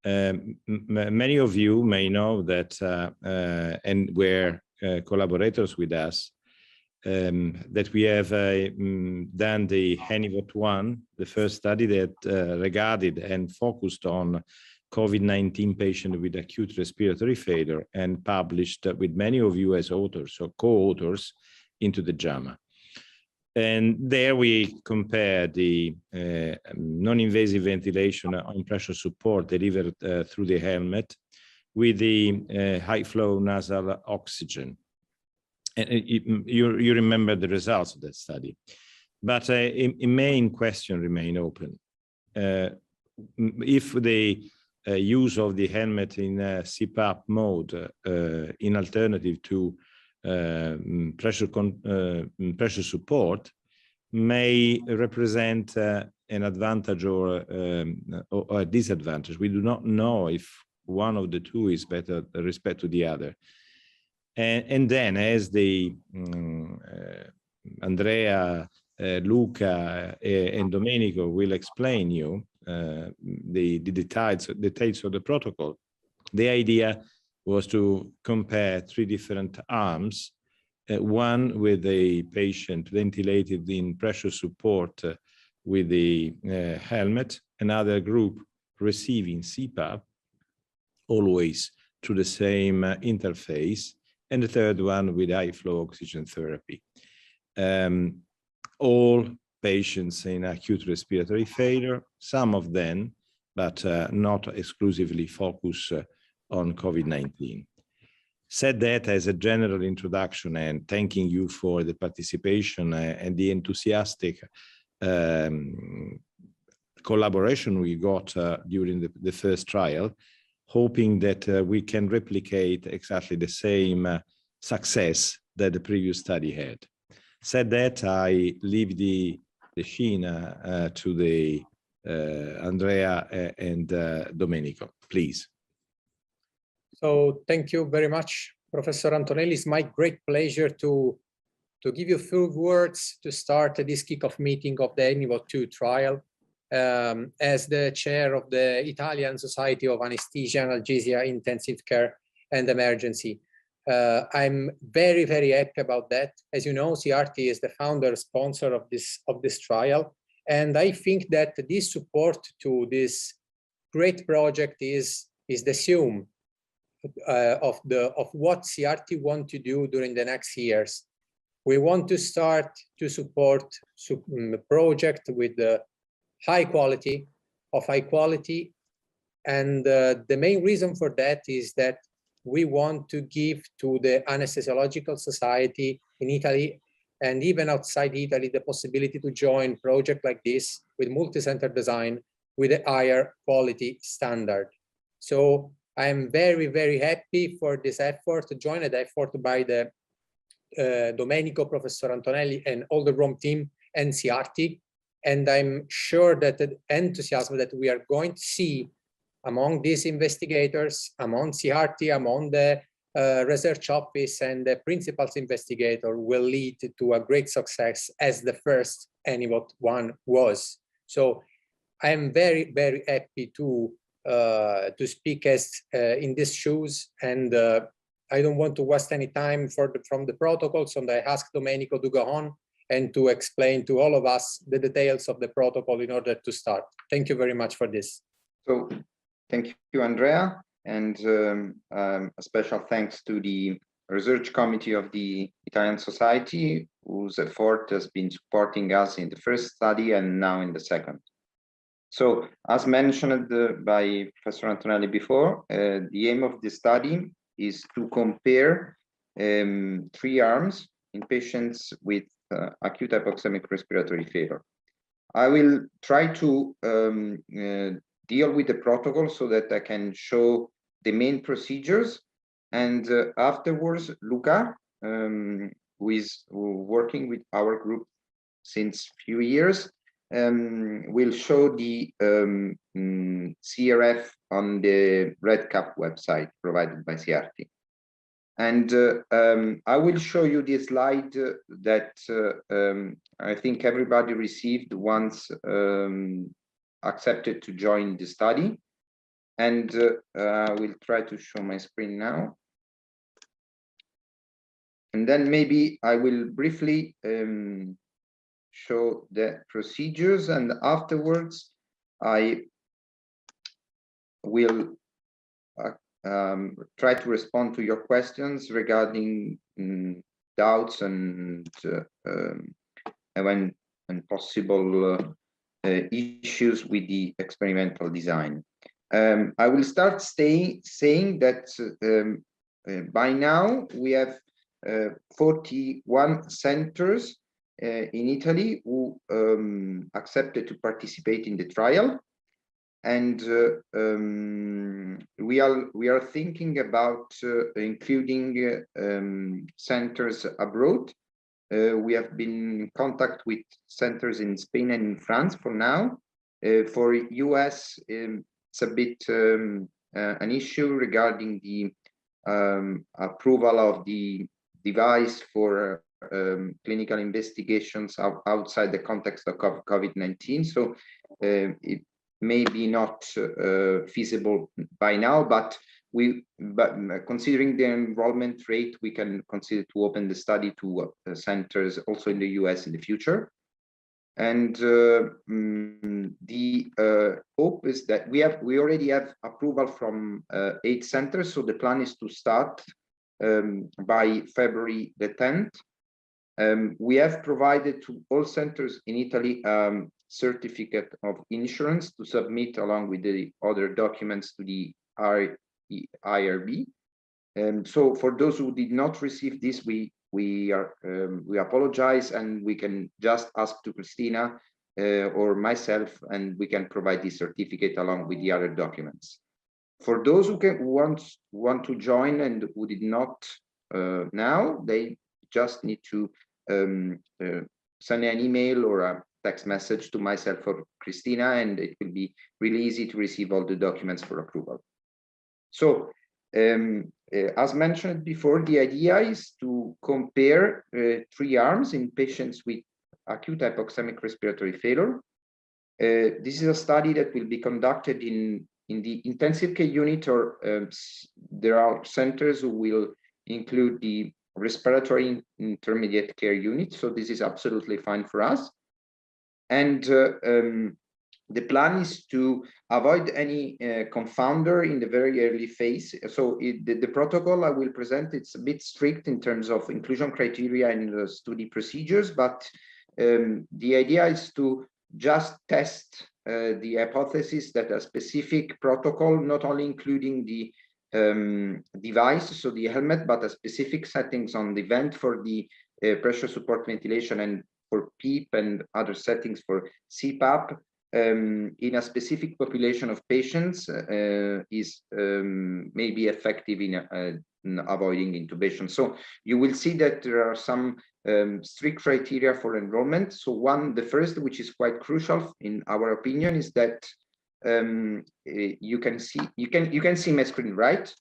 Many of you may know that and were collaborators with us, that we have done the HENIVOT 1, the first study that regarded and focused on COVID-19 patients with acute respiratory failure and published with many of you as authors or co-authors into the JAMA. And there we compare the non-invasive ventilation on pressure support delivered through the helmet with the high flow nasal oxygen. And you remember the results of that study. But a main question remains open. If the use of the helmet in CPAP mode in alternative to pressure support may represent an advantage or a disadvantage. We do not know if one of the two is better with respect to the other. And then, as the Andrea, Luca, and Domenico will explain you the details of the protocol, the idea was to compare three different arms, one with a patient ventilated in pressure support with the helmet, another group receiving CPAP, always through the same interface, and the third one with high flow oxygen therapy. All patients in acute respiratory failure, some of them, but not exclusively focus on COVID-19. Said that as a general introduction, and thanking you for the participation and the enthusiastic collaboration we got during the first trial, hoping that we can replicate exactly the same success that the previous study had. Said that, I leave the scene to the Andrea and Domenico, please. So thank you very much, Professor Antonelli. It's my great pleasure to give you a few words to start this kickoff meeting of the HENIVOT 2 trial. As the chair of the Italian Society of Anesthesia, Analgesia, Intensive Care and Emergency. I'm very, very happy about that. As you know, CRT is the founder sponsor of this trial. And I think that this support to this great project is the sum of what CRT want to do during the next years. We want to start to support the project with the high quality, and the main reason for that is that we want to give to the Anesthesiological Society in Italy and even outside Italy the possibility to join project like this with multi-center design with a higher quality standard. So I am very, very happy for this effort, joined effort by the Domenico, Professor Antonelli, and all the Rome team and CRT. And I'm sure that the enthusiasm that we are going to see among these investigators, among CRT, among the research office and the principals investigator will lead to a great success as the first HENIVOT 1 was. So I am very, very happy to speak as in these shoes, and I don't want to waste any time from the protocols, and I ask Domenico to go on and to explain to all of us the details of the protocol in order to start. Thank you very much for this. So thank you, Andrea, and a special thanks to the research committee of the Italian Society, whose effort has been supporting us in the first study and now in the second. So, as mentioned by Professor Antonelli before, the aim of the study is to compare 3 arms in patients with acute hypoxemic respiratory failure. I will try to deal with the protocol so that I can show the main procedures, and afterwards Luca, who is working with our group since few years, will show the CRF on the REDCap website provided by CRT. And I will show you this slide that I think everybody received once accepted to join the study. And we'll try to show my screen now. And then maybe I will briefly show the procedures, and afterwards I will try to respond to your questions regarding doubts and possible issues with the experimental design. I will start saying that by now we have 41 centers in Italy who accepted to participate in the trial, and we are thinking about including centers abroad. We have been in contact with centers in Spain and in France for now. For US, it's a bit an issue regarding the approval of the device for clinical investigations outside the context of COVID-19. So it may be not feasible by now, but considering the enrollment rate, we can consider to open the study to centers also in the US in the future. And the hope is that we already have approval from 8 centers, so the plan is to start by February the 10th. We have provided to all centers in Italy certificate of insurance to submit along with the other documents to the IRB. So for those who did not receive this, we apologize, and we can just ask to Christina or myself, and we can provide this certificate along with the other documents. For those who want to join and who did not now, they just need to send an email or a text message to myself or Christina, and it will be really easy to receive all the documents for approval. So as mentioned before, the idea is to compare 3 arms in patients with acute hypoxemic respiratory failure. This is a study that will be conducted in the intensive care unit, or there are centers who will include the respiratory intermediate care unit. So this is absolutely fine for us. And the plan is to avoid any confounder in the very early phase. So the protocol I will present, it's a bit strict in terms of inclusion criteria and study procedures, but the idea is to just test the hypothesis that a specific protocol, not only including the device, so the helmet, but a specific settings on the vent for the pressure support ventilation and for PEEP and other settings for CPAP in a specific population of patients is maybe effective in avoiding intubation. So you will see that there are some strict criteria for enrollment. So the first, which is quite crucial in our opinion, is that you can see my screen, right?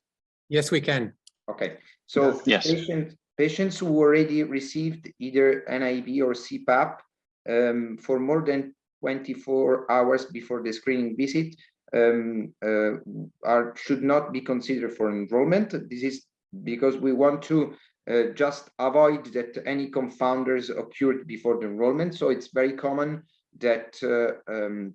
Yes, we can. Okay, so yes. Patients who already received either NIV or CPAP for more than 24 hours before the screening visit should not be considered for enrollment. This is because we want to just avoid that any confounders occurred before the enrollment. So it's very common that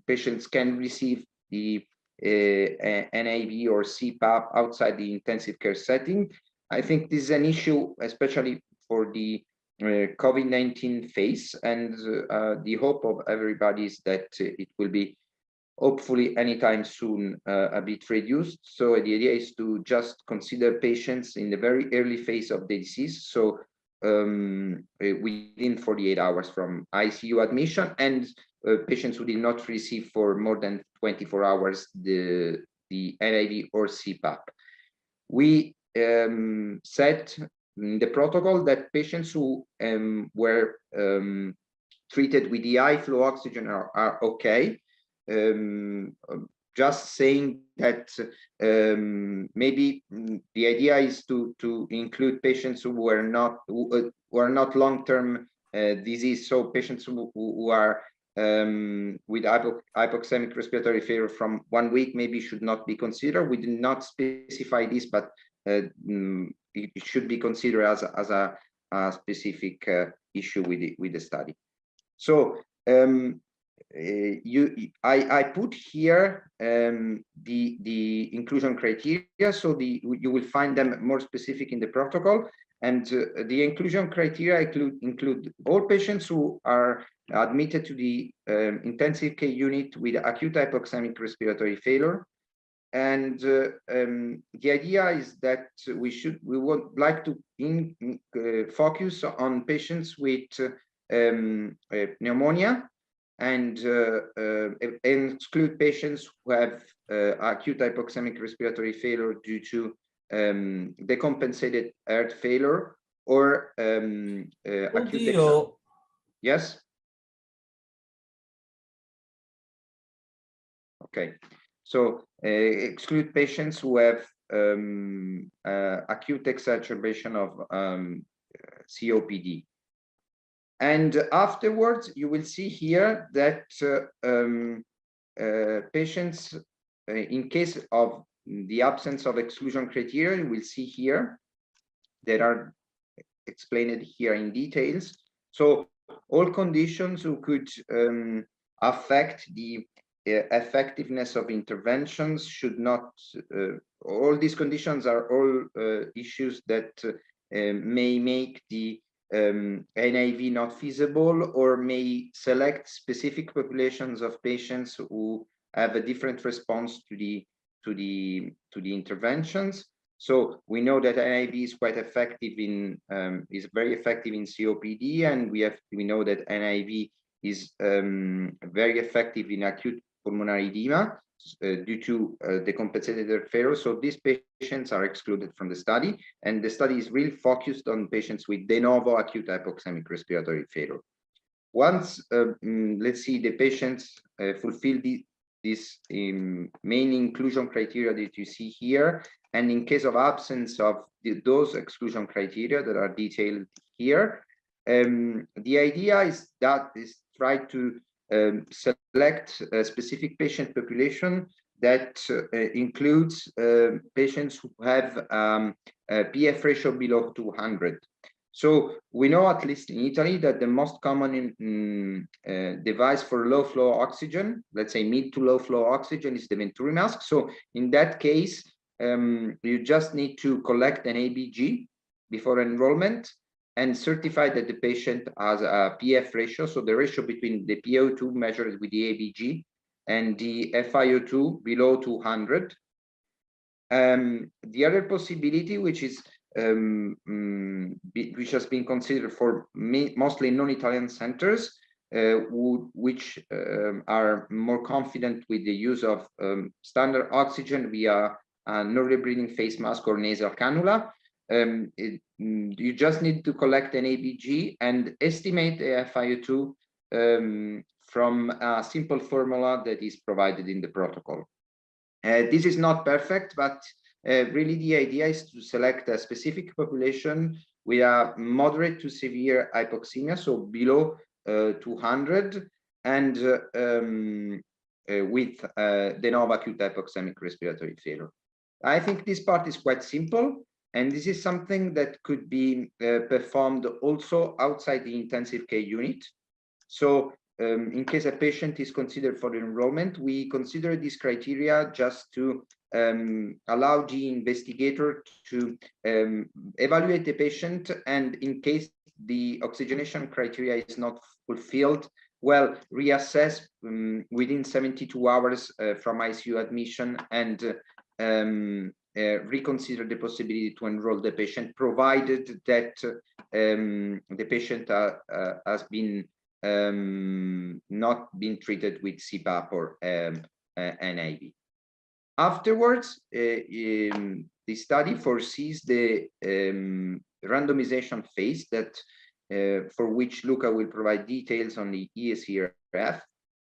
patients can receive the NIV or CPAP outside the intensive care setting. I think this is an issue, especially for the COVID-19 phase, and the hope of everybody is that it will be hopefully anytime soon a bit reduced. So the idea is to just consider patients in the very early phase of the disease, so within 48 hours from ICU admission, and patients who did not receive for more than 24 hours the NIV or CPAP. We said in the protocol that patients who were treated with the high flow oxygen are okay. Just saying that maybe the idea is to include patients who are not long-term disease, so patients who are with hypoxemic respiratory failure from 1 week maybe should not be considered. We did not specify this, but it should be considered as a specific issue with the study. So I put here the inclusion criteria, so you will find them more specific in the protocol. And the inclusion criteria include all patients who are admitted to the intensive care unit with acute hypoxemic respiratory failure. And the idea is that we would like to focus on patients with pneumonia, and exclude patients who have acute hypoxemic respiratory failure due to decompensated heart failure or acute. Yes. Okay. So exclude patients who have acute exacerbation of COPD. And afterwards, you will see here that patients, in case of the absence of exclusion criteria, you will see here that are explained here in details. So all conditions who could affect the effectiveness of interventions should not, all these conditions are all issues that may make the NIV not feasible, or may select specific populations of patients who have a different response to the interventions. So we know that NIV is quite effective in is very effective in COPD, and we know that NIV is very effective in acute pulmonary edema due to decompensated heart failure. So these patients are excluded from the study, and the study is really focused on patients with de novo acute hypoxemic respiratory failure. Once, let's see, the patients fulfill this main inclusion criteria that you see here, and in case of absence of those exclusion criteria that are detailed here, the idea is try to select a specific patient population that includes patients who have a PF ratio below 200. So we know, at least in Italy, that the most common device for low flow oxygen, let's say mid to low flow oxygen, is the Venturi mask. So in that case, you just need to collect an ABG before enrollment and certify that the patient has a PF ratio, so the ratio between the PO2 measured with the ABG and the FiO2 below 200. The other possibility, which has been considered for mostly non-Italian centers, which are more confident with the use of standard oxygen via a non-rebreathing face mask or nasal cannula. You just need to collect an ABG and estimate the FiO2 from a simple formula that is provided in the protocol. This is not perfect, but really the idea is to select a specific population with a moderate to severe hypoxemia, so below 200, and with de novo acute hypoxemic respiratory failure. I think this part is quite simple, and this is something that could be performed also outside the intensive care unit. So in case a patient is considered for enrollment, we consider this criteria just to allow the investigator to evaluate the patient, and in case the oxygenation criteria is not fulfilled, well, reassess within 72 hours from ICU admission, and reconsider the possibility to enroll the patient, provided that the patient has been not been treated with CPAP or NIV. Afterwards, the study foresees the randomization phase that for which Luca will provide details on the ESERF.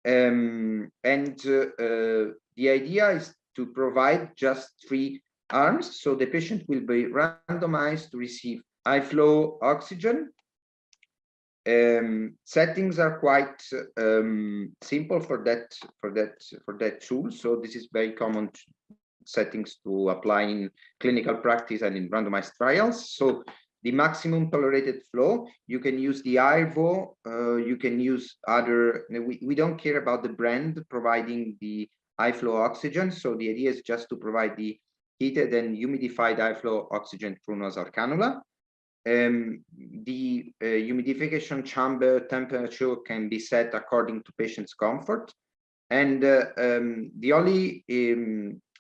And the idea is to provide just 3 arms. So the patient will be randomized to receive high flow oxygen, Settings are quite simple for that tool. So this is very common settings to apply in clinical practice and in randomized trials. So the maximum tolerated flow, you can use the HENIVOT, you can use other, we don't care about the brand providing the high flow oxygen. So the idea is just to provide the heated and humidified high flow oxygen through nasal cannula. The humidification chamber temperature can be set according to patient's comfort. And the only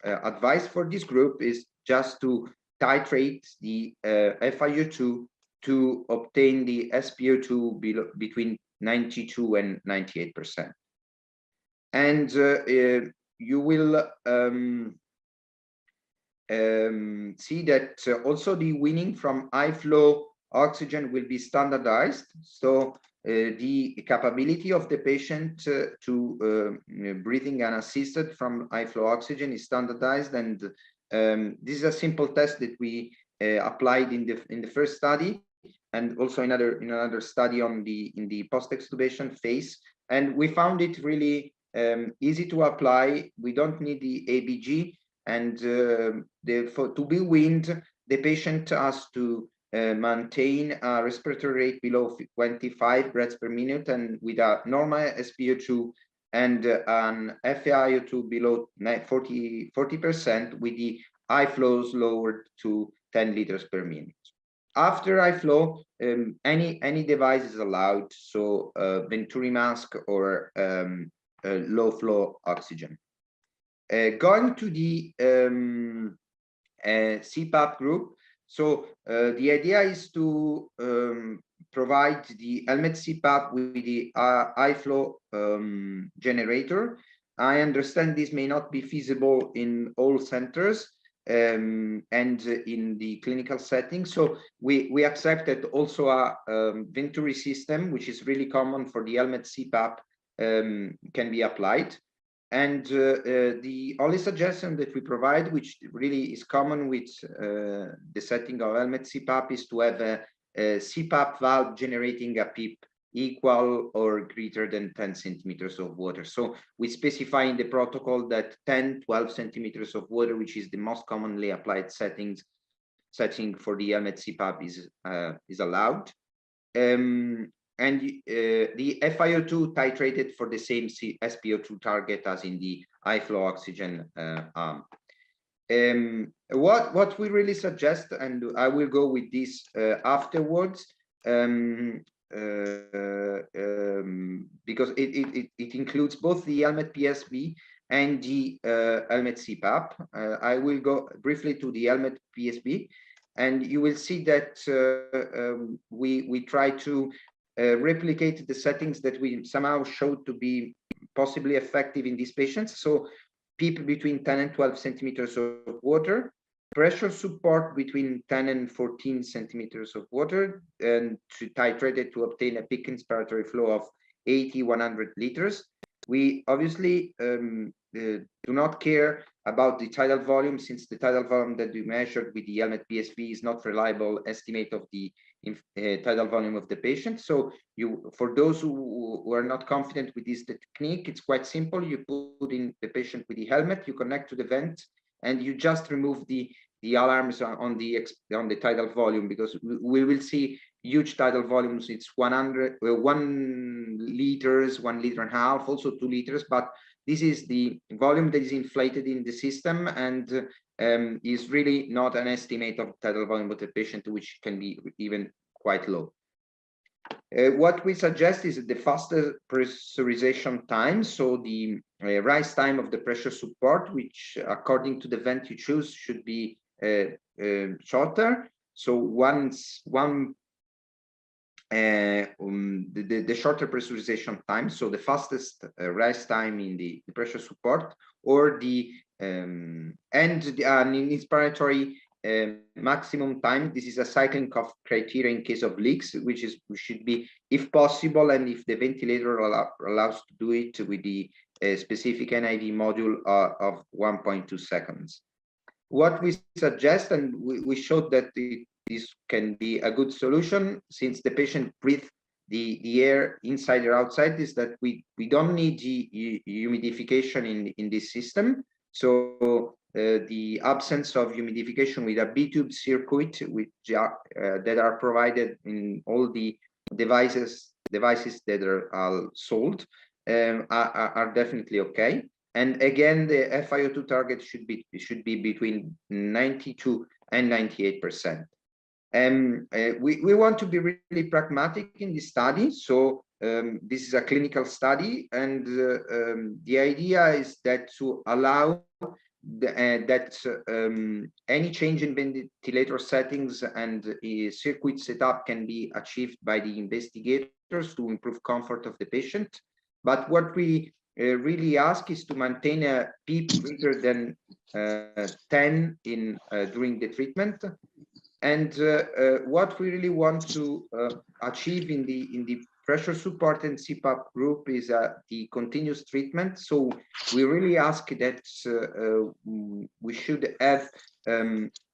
advice for this group is just to titrate the FiO2 to obtain the SpO2 between 92 and 98%. And you will see that also the weaning from high flow oxygen will be standardized. So the capability of the patient to breathing unassisted from high flow oxygen is standardized, and this is a simple test that we applied in the first study, and also in another study in the post-extubation phase, and we found it really easy to apply. We don't need the ABG, and to be weaned, the patient has to maintain a respiratory rate below 25 breaths per minute, and with a normal SpO2 and an FiO2 below 40%, with the high flows lowered to 10 liters per minute. After high flow, any device is allowed, so Venturi mask or low flow oxygen. Going to the CPAP group. So the idea is to provide the helmet CPAP with the high flow generator. I understand this may not be feasible in all centers and in the clinical setting. So we accepted also a Venturi system, which is really common for the helmet CPAP, can be applied. And the only suggestion that we provide, which really is common with the setting of helmet CPAP, is to have a CPAP valve generating a PEEP equal or greater than 10 centimeters of water. So we specify in the protocol that 10-12 centimeters of water, which is the most commonly applied setting for the helmet CPAP, is allowed. And the FiO2 titrated for the same SpO2 target as in the high flow oxygen arm. What we really suggest, and I will go with this afterwards, because it includes both the helmet PSV and the helmet CPAP. I will go briefly to the helmet PSV, and you will see that we try to replicate the settings that we somehow showed to be possibly effective in these patients. So PEEP between 10 and 12 centimeters of water, pressure support between 10 and 14 centimeters of water, and to titrate it to obtain a peak inspiratory flow of 80-100 liters. We obviously do not care about the tidal volume, since the tidal volume that we measured with the helmet PSV is not reliable estimate of the tidal volume of the patient. So for those who are not confident with this technique, it's quite simple. You put in the patient with the helmet, you connect to the vent, and you just remove the alarms on the tidal volume, because we will see huge tidal volumes. It's 1 liters, 1.5 liters, also 2 liters, but this is the volume that is inflated in the system, and is really not an estimate of tidal volume of the patient, which can be even quite low. What we suggest is the faster pressurization time. So the rise time of the pressure support, which according to the vent you choose, should be shorter. So the shorter pressurization time, so the fastest rise time in the pressure support, or the inspiratory maximum time. This is a cycling of criteria in case of leaks, which should be, if possible, and if the ventilator allows to do it, with the specific NIV module of 1.2 seconds. What we suggest, and we showed that this can be a good solution, since the patient breathes the air inside or outside, is that we don't need the humidification in this system. So the absence of humidification with a B-tube circuit, which that are provided in all the devices that are sold, are definitely okay. And again, the FiO2 target should be between 92 and 98%. We want to be really pragmatic in this study. So this is a clinical study, and the idea is that to allow any change in ventilator settings and circuit setup can be achieved by the investigators to improve comfort of the patient. But what we really ask is to maintain a PEEP greater than 10 during the treatment. And what we really want to achieve in the pressure support and CPAP group is the continuous treatment. So we really ask that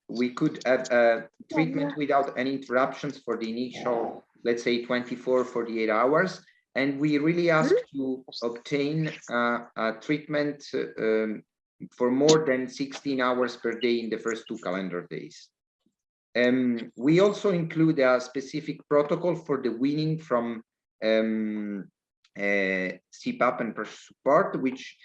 we could have treatment without any interruptions for the initial, let's say, 24, 48 hours. And we really ask to obtain a treatment for more than 16 hours per day in the first 2 calendar days. We also include a specific protocol for the weaning from CPAP and pressure support, which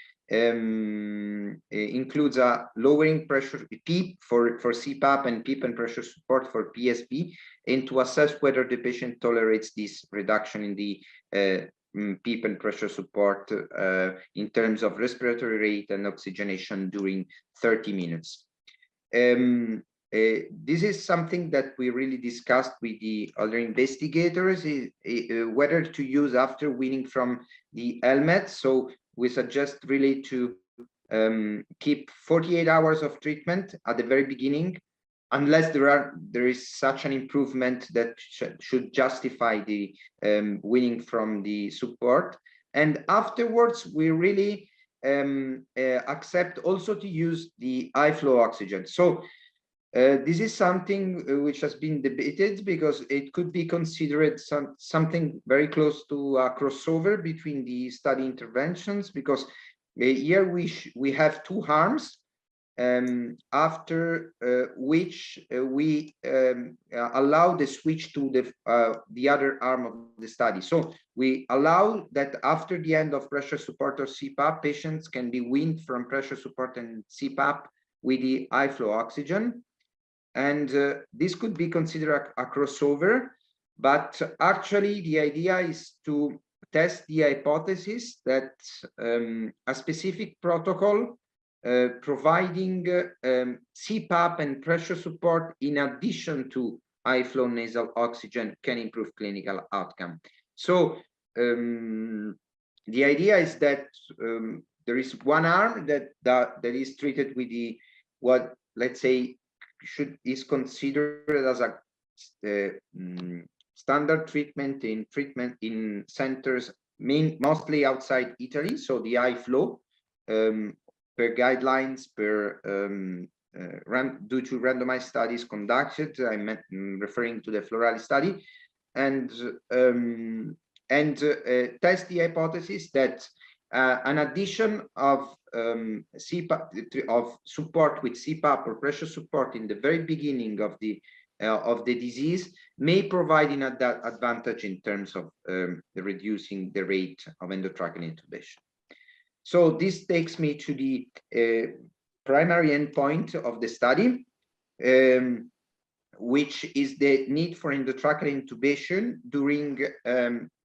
includes a lowering pressure PEEP for CPAP and PEEP and pressure support for PSP, and to assess whether the patient tolerates this reduction in the PEEP and pressure support in terms of respiratory rate and oxygenation during 30 minutes. This is something that we really discussed with the other investigators, whether to use after weaning from the helmet. So we suggest really to keep 48 hours of treatment at the very beginning, unless there is such an improvement that should justify the weaning from the support. And afterwards, we really accept also to use the high flow oxygen. So this is something which has been debated, because it could be considered something very close to a crossover between the study interventions, because here we have 2 arms, after which we allow the switch to the other arm of the study. So we allow that after the end of pressure support or CPAP, patients can be weaned from pressure support and CPAP with the high flow oxygen. And this could be considered a crossover, but actually the idea is to test the hypothesis that a specific protocol providing CPAP and pressure support in addition to high flow nasal oxygen can improve clinical outcome. So the idea is that there is one arm that is treated with what let's say is considered as a standard treatment in centers mostly outside Italy. So the high flow per guidelines, due to randomized studies conducted. I'm referring to the Florali study, and test the hypothesis that an addition of CPAP, of support with CPAP or pressure support in the very beginning of the disease may provide an advantage in terms of reducing the rate of endotracheal intubation. So this takes me to the primary endpoint of the study, which is the need for endotracheal intubation during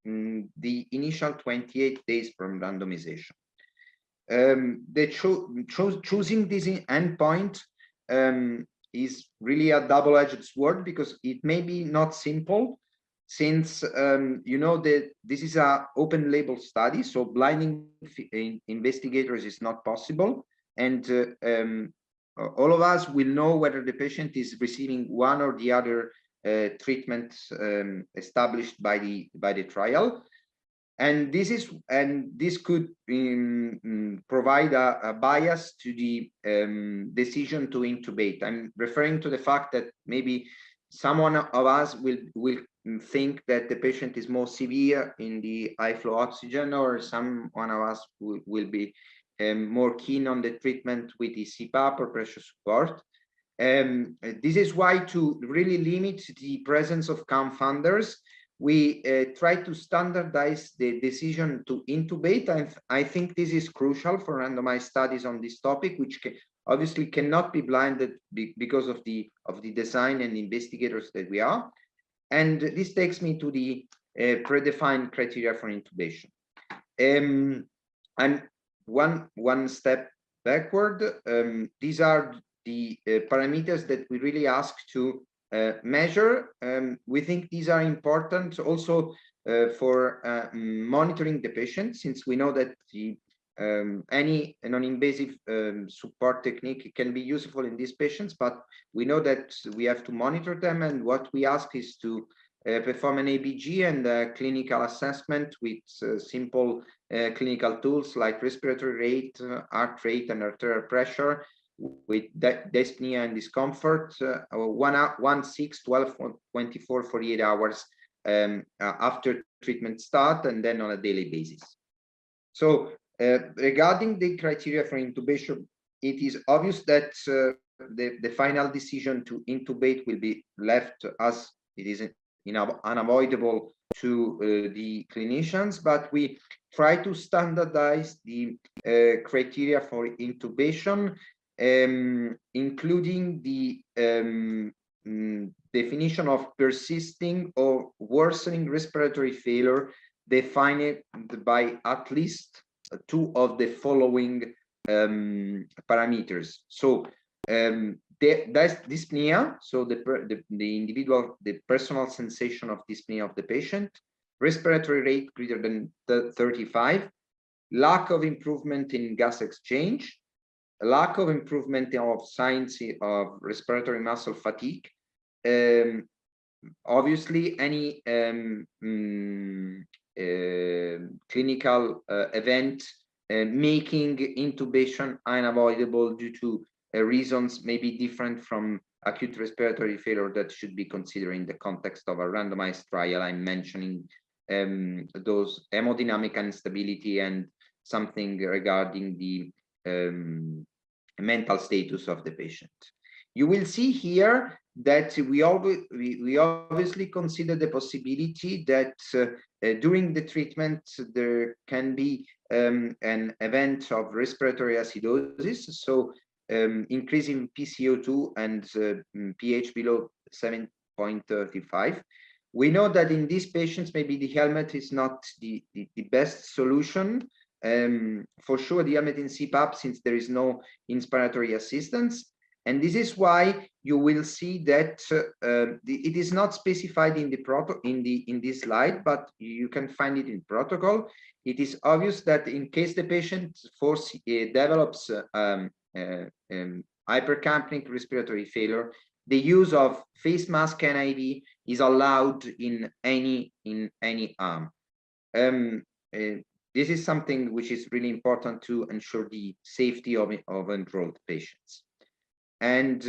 the initial 28 days from randomization. Choosing this endpoint is really a double-edged sword, because it may be not simple, since you know that this is an open label study, so blinding investigators is not possible, and all of us will know whether the patient is receiving one or the other treatment established by the trial, and this could provide a bias to the decision to intubate. I'm referring to the fact that maybe someone of us will think that the patient is more severe in the high flow oxygen, or some one of us will be more keen on the treatment with the CPAP or pressure support. This is why, to really limit the presence of confounders, we try to standardize the decision to intubate. And I think this is crucial for randomized studies on this topic, which obviously cannot be blinded because of the design and investigators that we are. And this takes me to the predefined criteria for intubation. And one step backward, these are the parameters that we really ask to measure. We think these are important also for monitoring the patient, since we know that any non-invasive support technique can be useful in these patients, but we know that we have to monitor them, and what we ask is to perform an ABG and clinical assessment with simple clinical tools like respiratory rate, heart rate, and arterial pressure, with dyspnea and discomfort, 1, 6, 12, 24, 48 hours after treatment start, and then on a daily basis. So regarding the criteria for intubation, it is obvious that the final decision to intubate will be left, as it is unavoidable, to the clinicians, but we try to standardize the criteria for intubation, including the definition of persisting or worsening respiratory failure, defined by at least 2 of the following parameters. So that's dyspnea, so the personal sensation of dyspnea of the patient, respiratory rate greater than 35, lack of improvement in gas exchange, lack of improvement of signs of respiratory muscle fatigue, obviously any clinical event making intubation unavoidable due to reasons maybe different from acute respiratory failure that should be considered in the context of a randomized trial. I'm mentioning those hemodynamic instability and something regarding the mental status of the patient. You will see here that we obviously consider the possibility that during the treatment there can be an event of respiratory acidosis, so increase in PCO2 and pH below 7.35. We know that in these patients maybe the helmet is not the best solution. For sure, the helmet in CPAP, since there is no inspiratory assistance. And this is why you will see that it is not specified in in this slide, but you can find it in protocol. It is obvious that in case the patient develops hypercapnic respiratory failure, the use of face mask NIV is allowed in any arm. This is something which is really important to ensure the safety of enrolled patients. And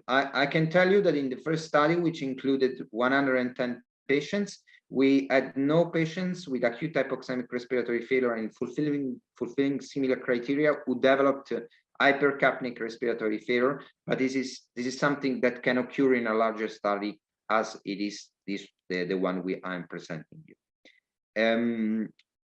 I can tell you that in the first study, which included 110 patients, we had no patients with acute hypoxemic respiratory failure and fulfilling similar criteria who developed hypercapnic respiratory failure. But this is something that can occur in a larger study, as it is the one I'm presenting you.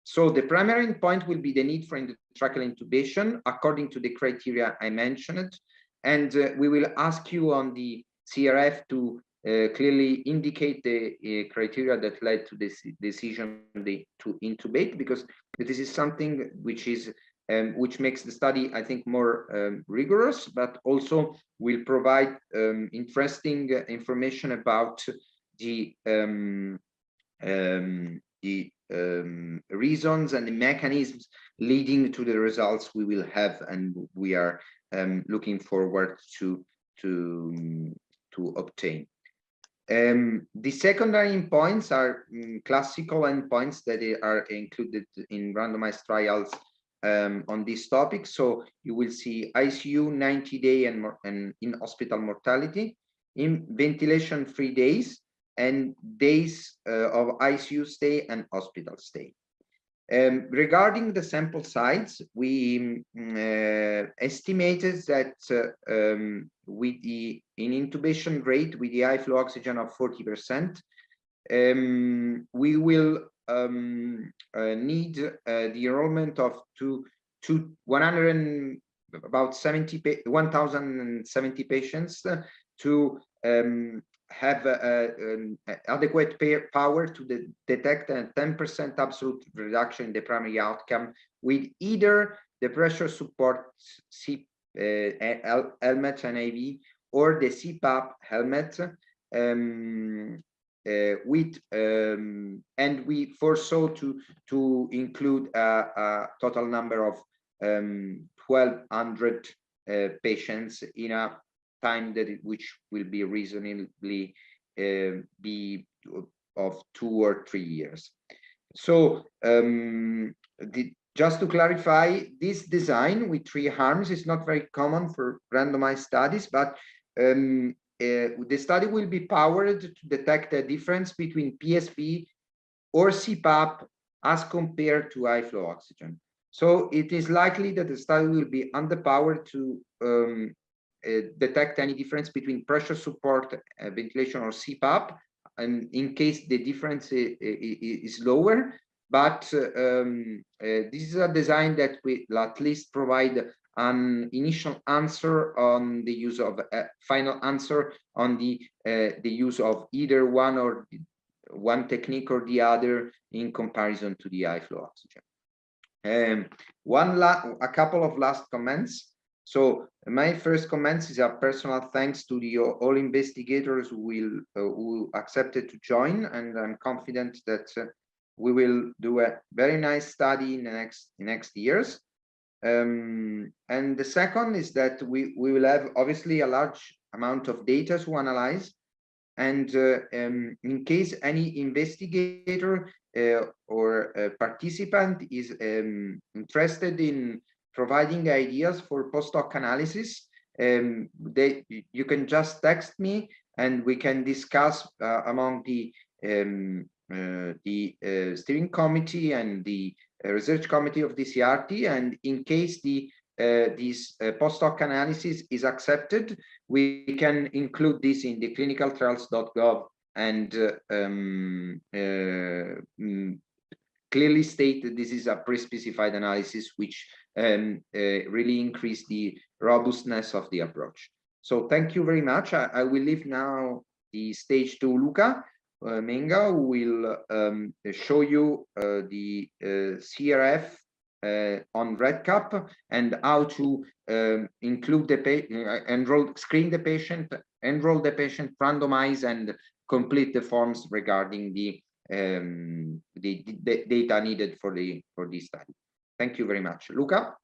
So the primary endpoint will be the need for endotracheal intubation according to the criteria I mentioned. And we will ask you on the CRF to clearly indicate the criteria that led to this decision to intubate, because this is something which is which makes the study, I think, more rigorous, but also will provide interesting information about the reasons and the mechanisms leading to the results we will have, and we are looking forward to obtain. The secondary endpoints are classical endpoints that are included in randomized trials on this topic. So you will see ICU 90-day and in-hospital mortality, in ventilation-free days, and days of ICU stay and hospital stay. Regarding the sample size, we estimated that with the intubation rate with the high flow oxygen of 40%, we will need the enrollment of 1,070 patients to have adequate power to detect a 10% absolute reduction in the primary outcome with either the pressure support helmet and AV or the CPAP helmet, and we foresaw to include a total number of 1,200 patients in a time which will be reasonably be of 2 or 3 years. So just to clarify, this design with 3 arms is not very common for randomized studies, but the study will be powered to detect a difference between PSP or CPAP as compared to high flow oxygen. So it is likely that the study will be underpowered to detect any difference between pressure support, ventilation, or CPAP, and in case the difference is lower. But this is a design that will at least provide an initial answer on the use of final answer on the use of either one technique or the other in comparison to the high flow oxygen. A couple of last comments. So my first comments is a personal thanks to all investigators who accepted to join, and I'm confident that we will do a very nice study in the next years. And the second is that we will have obviously a large amount of data to analyze, and in case any investigator or participant is interested in providing ideas for post-hoc analysis, you can just text me and we can discuss among the steering committee and the research committee of the CRT, and in case this post-hoc analysis is accepted, we can include this in the clinicaltrials.gov and clearly state that this is a pre-specified analysis which really increase the robustness of the approach. So thank you very much. I will leave now the stage to Luca Menga, who will show you the CRF on REDCap and how to include the patient, screen the patient, enroll the patient, randomize, and complete the forms regarding the data needed for this study. Thank you very much, Luca.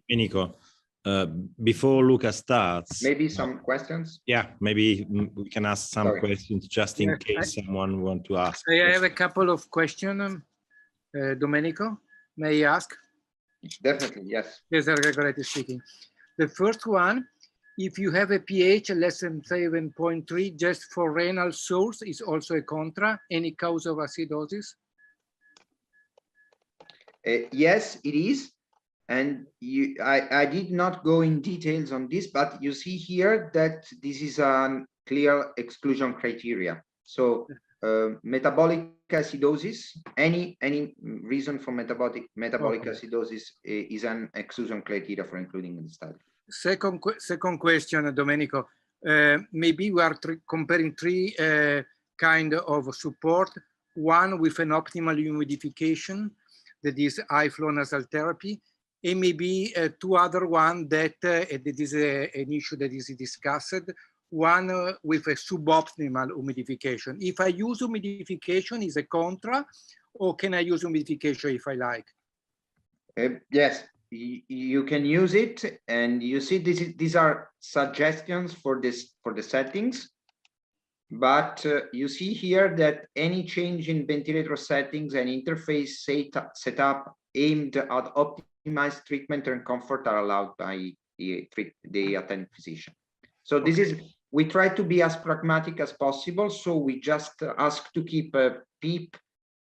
Nico, before Luca starts, maybe some questions. Yeah, maybe we can ask some questions just in case someone wants to ask. I have a couple of questions, Domenico. May I ask? Definitely, yes. Cesare Gregoretti speaking. The first one, if you have a pH less than 7.3 just for renal source, is also a contra, any cause of acidosis? Yes, it is. And I did not go in details on this, but you see here that this is a clear exclusion criteria. So metabolic acidosis, any reason for metabolic acidosis is an exclusion criteria for including in the study. Second question, Domenico. Maybe we are comparing 3 kind of support. One with an optimal humidification, that is high flow nasal therapy, and maybe 2 other one that is an issue that is discussed. One with a suboptimal humidification. If I use humidification, is a contra, or can I use humidification if I like? Yes, you can use it, and you see these are suggestions for the settings. But you see here that any change in ventilator settings and interface setup aimed at optimized treatment and comfort are allowed by the attending physician. So this is we try to be as pragmatic as possible. So we just ask to keep a PEEP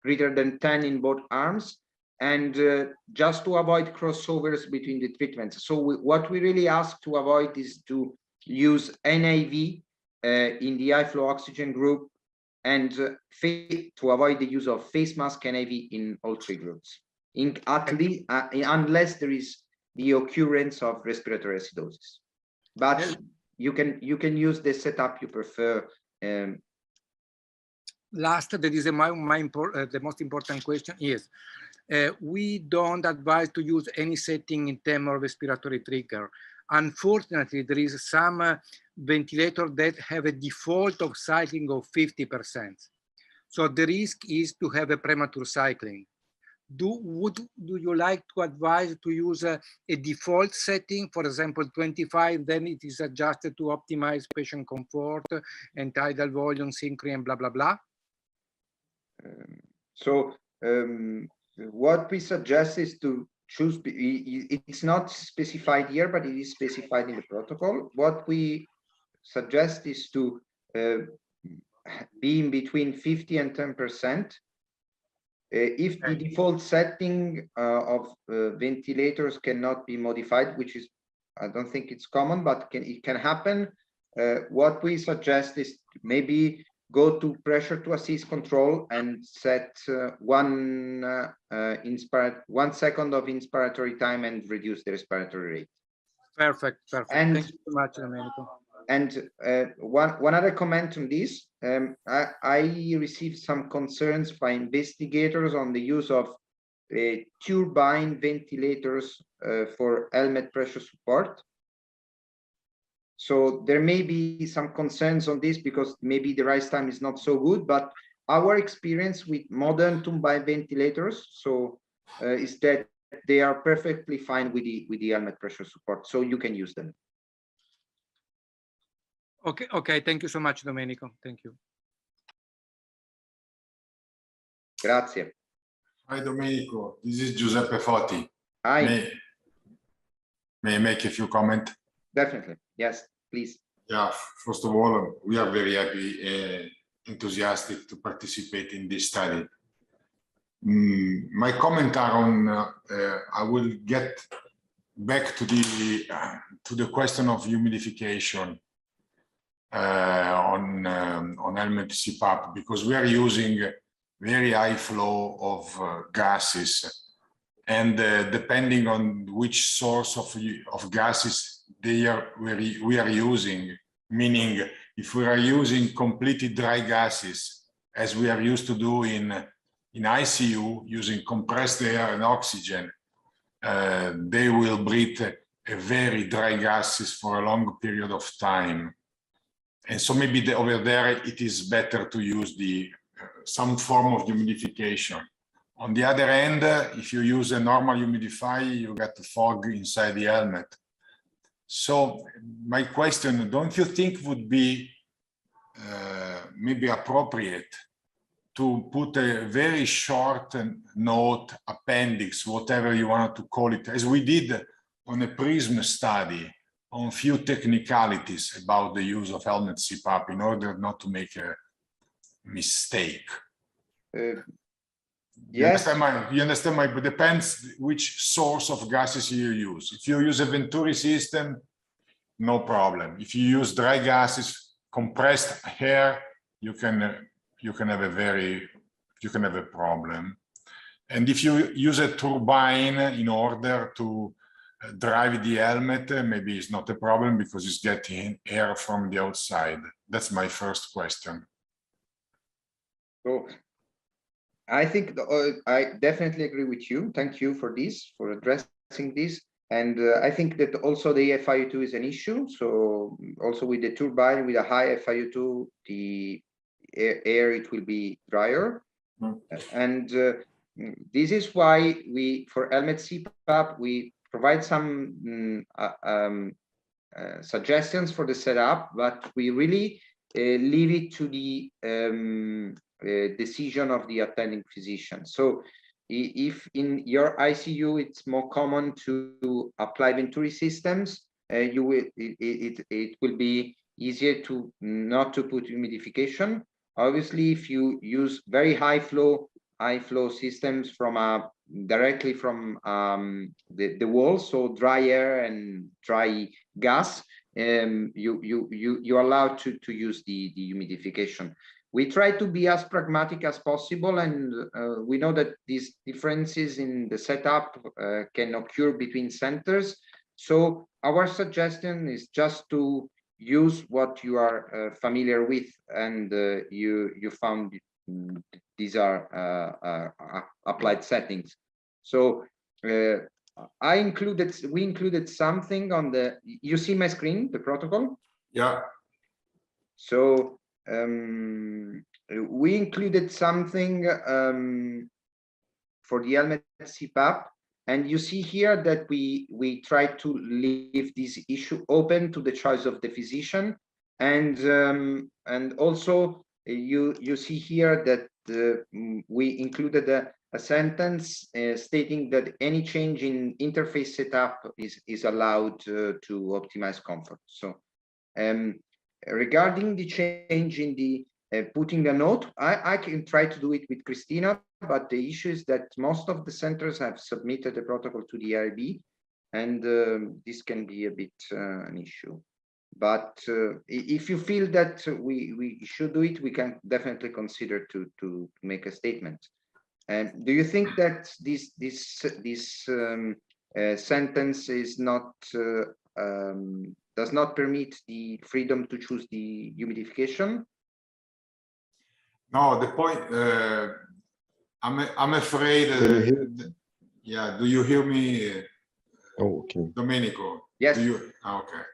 greater than 10 in both arms, and just to avoid crossovers between the treatments. So what we really ask to avoid is to use NAV in the high flow oxygen group, and to avoid the use of face mask NAV in all three groups, at least unless there is the occurrence of respiratory acidosis. But you can use the setup you prefer. Last, that is the most important question is, we don't advise to use any setting in terms of respiratory trigger. Unfortunately, there is some ventilator that have a default of cycling of 50%. So the risk is to have a premature cycling. Do you like to advise to use a default setting, for example, 25, then it is adjusted to optimize patient comfort and tidal volume, synchrony, and blah, blah, blah? What we suggest is to choose, it's not specified here, but it is specified in the protocol. What we suggest is to be in between 50 and 10%. If the default setting of ventilators cannot be modified, which is, I don't think it's common, but it can happen. What we suggest is maybe go to pressure to assist control and set 1 second of inspiratory time and reduce the respiratory rate. Perfect. And, thank you so much, Domenico. And one other comment on this, I received some concerns by investigators on the use of turbine ventilators for helmet pressure support. So there may be some concerns on this because maybe the rise time is not so good, but our experience with modern turbine ventilators is that they are perfectly fine with the helmet pressure support, so you can use them. Okay, thank you so much, Domenico. Thank you. Grazie. Hi, Domenico. This is Giuseppe Foti. Hi. May I make a few comments? Definitely. Yes, please. Yeah, first of all, we are very happy and enthusiastic to participate in this study. My comment on, I will get back to the question of humidification on helmet CPAP, because we are using very high flow of gases, and depending on which source of gases we are using, meaning if we are using completely dry gases, as we are used to do in ICU, using compressed air and oxygen, they will breathe a very dry gases for a long period of time. And so maybe over there, it is better to use some form of humidification. On the other hand, if you use a normal humidifier, you get the fog inside the helmet. So my question, don't you think would be maybe appropriate to put a very short note, appendix, whatever you want to call it, as we did on a PRISM study, on few technicalities about the use of helmet CPAP in order not to make a mistake? Yes. You understand my, but depends which source of gases you use. If you use a Venturi system, no problem. If you use dry gases, compressed air, you can have a problem. And if you use a turbine in order to drive the helmet, maybe it's not a problem because it's getting air from the outside. That's my first question. So I think I definitely agree with you. Thank you for this, for addressing this. And I think that also the FiO2 is an issue. So also with the turbine, with a high FiO2, the air, it will be drier. And this is why for helmet CPAP, we provide some suggestions for the setup, but we really leave it to the decision of the attending physician. So if in your ICU it's more common to apply Venturi systems, it will be easier to not to put humidification. Obviously, if you use very high flow systems from directly from the wall, so dry air and dry gas, you're allowed to use the humidification. We try to be as pragmatic as possible, and we know that these differences in the setup can occur between centers. So our suggestion is just to use what you are familiar with, and you found these are applied settings. So we included something on the, you see my screen, the protocol? Yeah. So we included something for the helmet CPAP, and you see here that we try to leave this issue open to the choice of the physician, and also you see here that we included a sentence stating that any change in interface setup is allowed to optimize comfort. So regarding the change in the putting a note, I can try to do it with Christina, but the issue is that most of the centers have submitted the protocol to the IRB, and this can be a bit an issue. But if you feel that we should do it, we can definitely consider to make a statement. And do you think that this sentence is not does not permit the freedom to choose the humidification? No, the point. I'm afraid. Yeah. Do you hear me? Oh, okay. Domenico. Yes. Do you? Okay.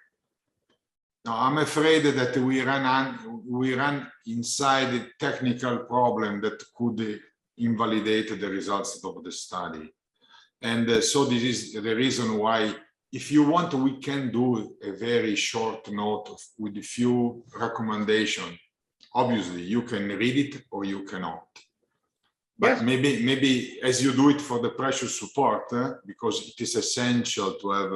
No, I'm afraid that we run inside a technical problem that could invalidate the results of the study, and so this is the reason why, if you want, we can do a very short note with a few recommendations. Obviously, you can read it or you cannot. But yes, maybe as you do it for the pressure support, because it is essential to have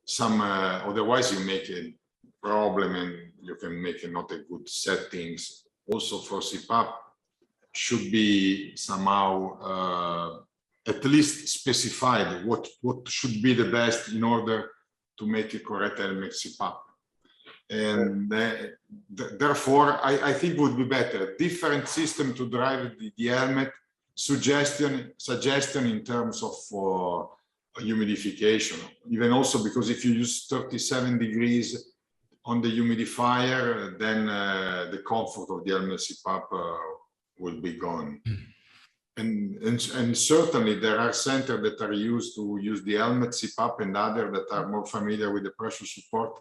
some. Otherwise, you make a problem and you can make not a good settings. Also for CPAP, should be somehow at least specified what should be the best in order to make a correct helmet CPAP. And therefore, I think it would be better different system to drive the helmet, suggestion in terms of humidification, even also because if you use 37 degrees on the humidifier, then the comfort of the helmet CPAP will be gone. And certainly there are centers that are used to use the helmet CPAP and others that are more familiar with the pressure support.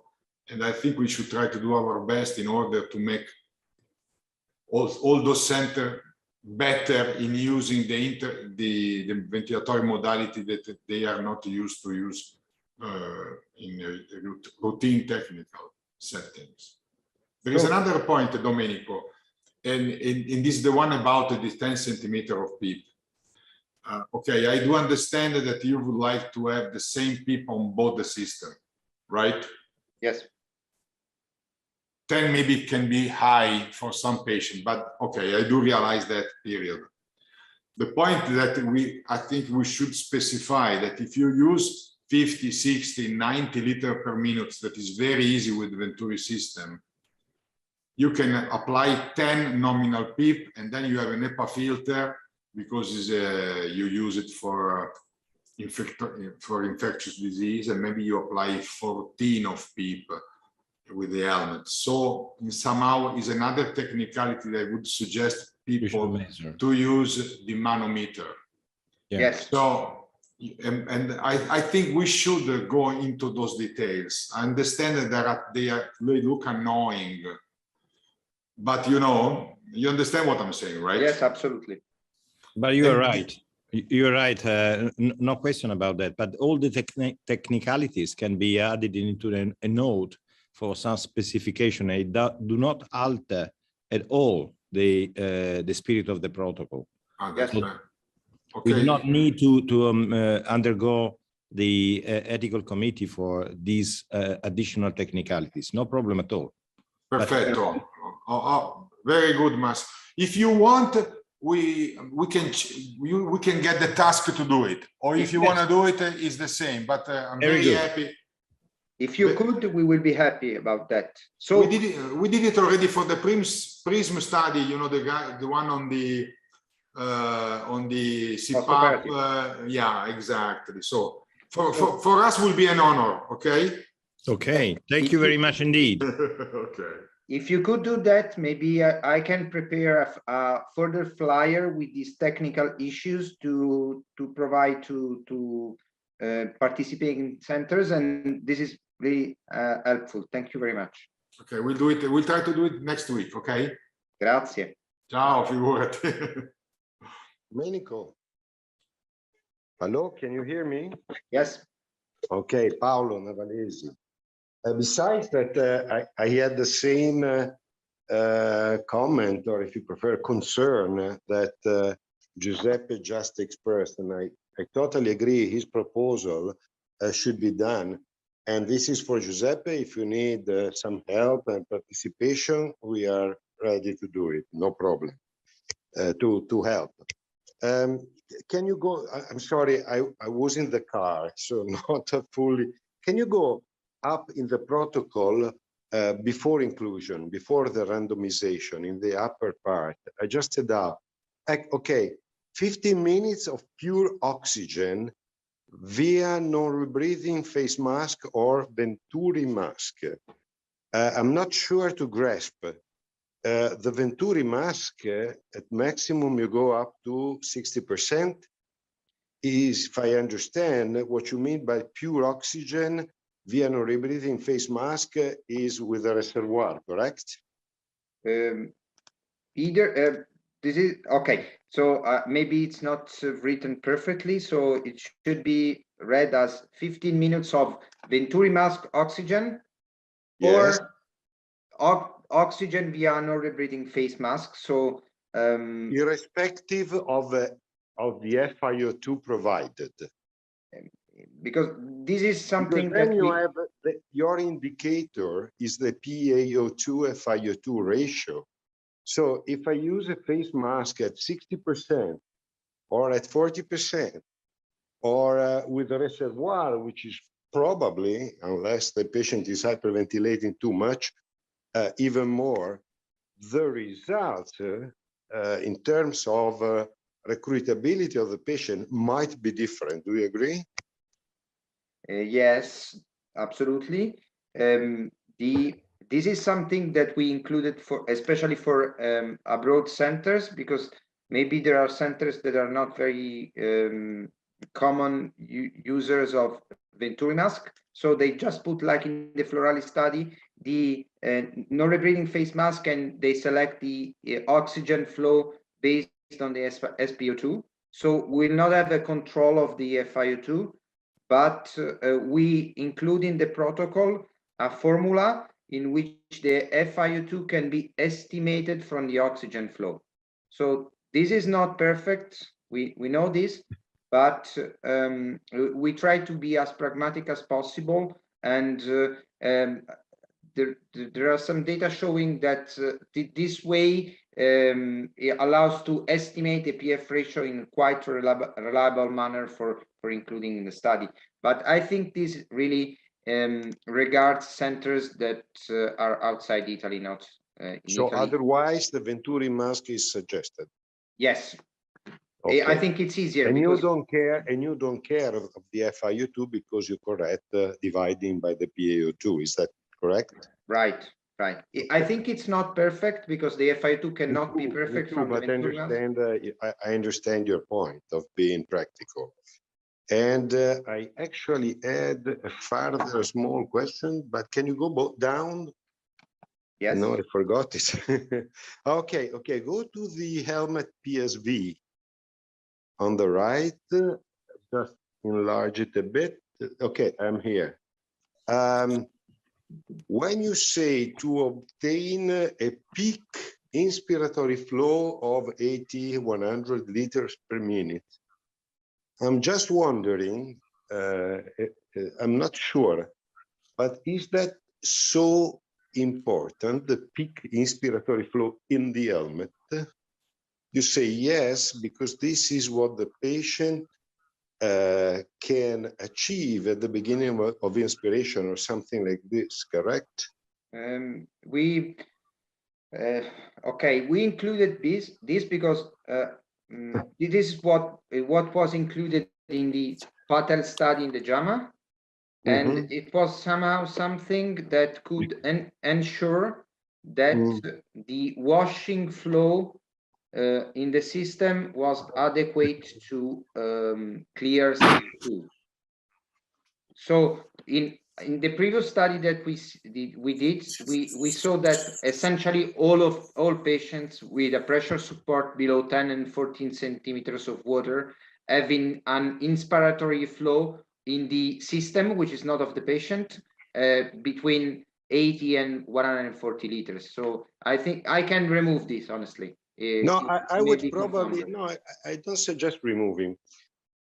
And I think we should try to do our best in order to make all those centers better in using the ventilatory modality that they are not used to use in routine technical settings. There is another point, Domenico, and this is the one about the 10 centimeter of PEEP. Okay, I do understand that you would like to have the same PEEP on both the system, right? Yes. 10 maybe can be high for some patients, but okay, I do realize that, period. The point that I think we should specify that if you use 50, 60, 90 liters per minute, that is very easy with the Venturi system, you can apply 10 nominal PEEP, and then you have an HEPA filter because you use it for infectious disease, and maybe you apply 14 of PEEP with the helmet. So somehow is another technicality that I would suggest people to use the manometer. Yeah. Yes. So, and I think we should go into those details. I understand that they look annoying, but you understand what I'm saying, right? Yes, absolutely. But you are right. You're right. No question about that. But all the technicalities can be added into a note for some specification. It do not alter at all the spirit of the protocol. Yes. So okay. we do not need to undergo the ethical committee for these additional technicalities. No problem at all. Perfetto. Very good, Mas. If you want, we can get the task to do it, or if you want to do it, it's the same. But I'm very happy. If you could, we will be happy about that. So we did it already for the PRISM study. You know, the one on the CPAP. Yeah, exactly. So for us will be an honor. Okay. Okay. Thank you very much indeed. Okay. If you could do that, maybe I can prepare a further flyer with these technical issues to provide to participating centers, and this is really helpful. Thank you very much. Okay, we'll do it. We'll try to do it next week. Okay. Grazie. Ciao, figurati. Domenico. Hello, can you hear me? Yes. Okay, Paolo Navalesi. Besides that, I had the same comment, or if you prefer, concern that Giuseppe just expressed, and I totally agree. His proposal should be done, and this is for Giuseppe. If you need some help and participation, we are ready to do it. No problem. To help. Can you go? I'm sorry, I was in the car, so not fully. Can you go up in the protocol before inclusion, before the randomization, in the upper part? I just said up. Okay, 15 minutes of pure oxygen via non-rebreathing face mask or Venturi mask. I'm not sure to grasp. The Venturi mask, at maximum, you go up to 60%. Is, if I understand what you mean by pure oxygen via non-rebreathing face mask, is with a reservoir, correct? This is okay. So maybe it's not written perfectly. So it should be read as 15 minutes of Venturi mask oxygen, Yes. or oxygen via non-rebreathing face mask. So irrespective of the FiO2 provided. Because this is something because then that you have your indicator is the PaO2 FiO2 ratio. So if I use a face mask at 60% or at 40%, or with a reservoir, which is probably, unless the patient is hyperventilating too much, even more, the results in terms of recruitability of the patient might be different. Do you agree? Yes, absolutely. This is something that we included for, especially for abroad centers, because maybe there are centers that are not very common users of Venturi mask. So they just put, like in the Florali study, the non-rebreathing face mask, and they select the oxygen flow based on the SpO2. So we'll not have a control of the FiO2, but we include in the protocol a formula in which the FiO2 can be estimated from the oxygen flow. So this is not perfect, we know this, but we try to be as pragmatic as possible, and there are some data showing that this way it allows to estimate the PF ratio in quite reliable manner for including in the study. But I think this really regards centers that are outside Italy, not in so Italy. Otherwise, the Venturi mask is suggested. Yes. Okay. I think it's easier. And because... you don't care of the FiO2 because you correct dividing by the PaO2. Is that correct? Right. I think it's not perfect because the FiO2 cannot be perfect from the Venturi mask. I understand your point of being practical. And I actually had a further small question, but can you go down? Yes. No, I forgot it. Okay, go to the helmet PSV on the right. Just enlarge it a bit. Okay, I'm here. When you say to obtain a peak inspiratory flow of 80-100 liters per minute, I'm just wondering, I'm not sure, but is that so important, the peak inspiratory flow in the helmet? You say yes, because this is what the patient can achieve at the beginning of inspiration or something like this, correct? Okay, we included this because this is what was included in the Patel study in the JAMA, and it was somehow something that could ensure that the washing flow in the system was adequate to clear CO2. So in the previous study that we saw that essentially all patients with a pressure support below 10 and 14 centimeters of water having an inspiratory flow in the system, which is not of the patient, between 80 and 140 liters. So I think I can remove this, honestly. No, I would probably, no, I don't suggest removing.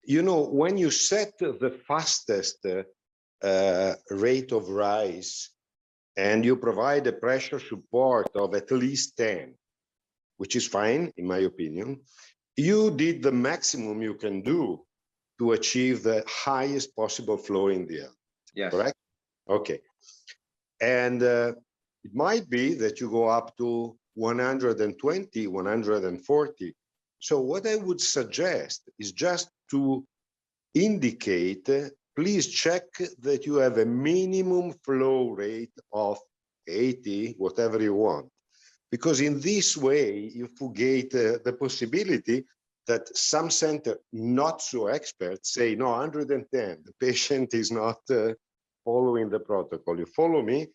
You know, when you set the fastest rate of rise and you provide a pressure support of at least 10, which is fine, in my opinion, you did the maximum you can do to achieve the highest possible flow in the air. Yes. Correct? Okay. And it might be that you go up to 120, 140. So what I would suggest is just to indicate, please check that you have a minimum flow rate of 80, whatever you want. Because in this way, you fugate the possibility that some center, not so expert, say, no, 110, the patient is not following the protocol. You follow me?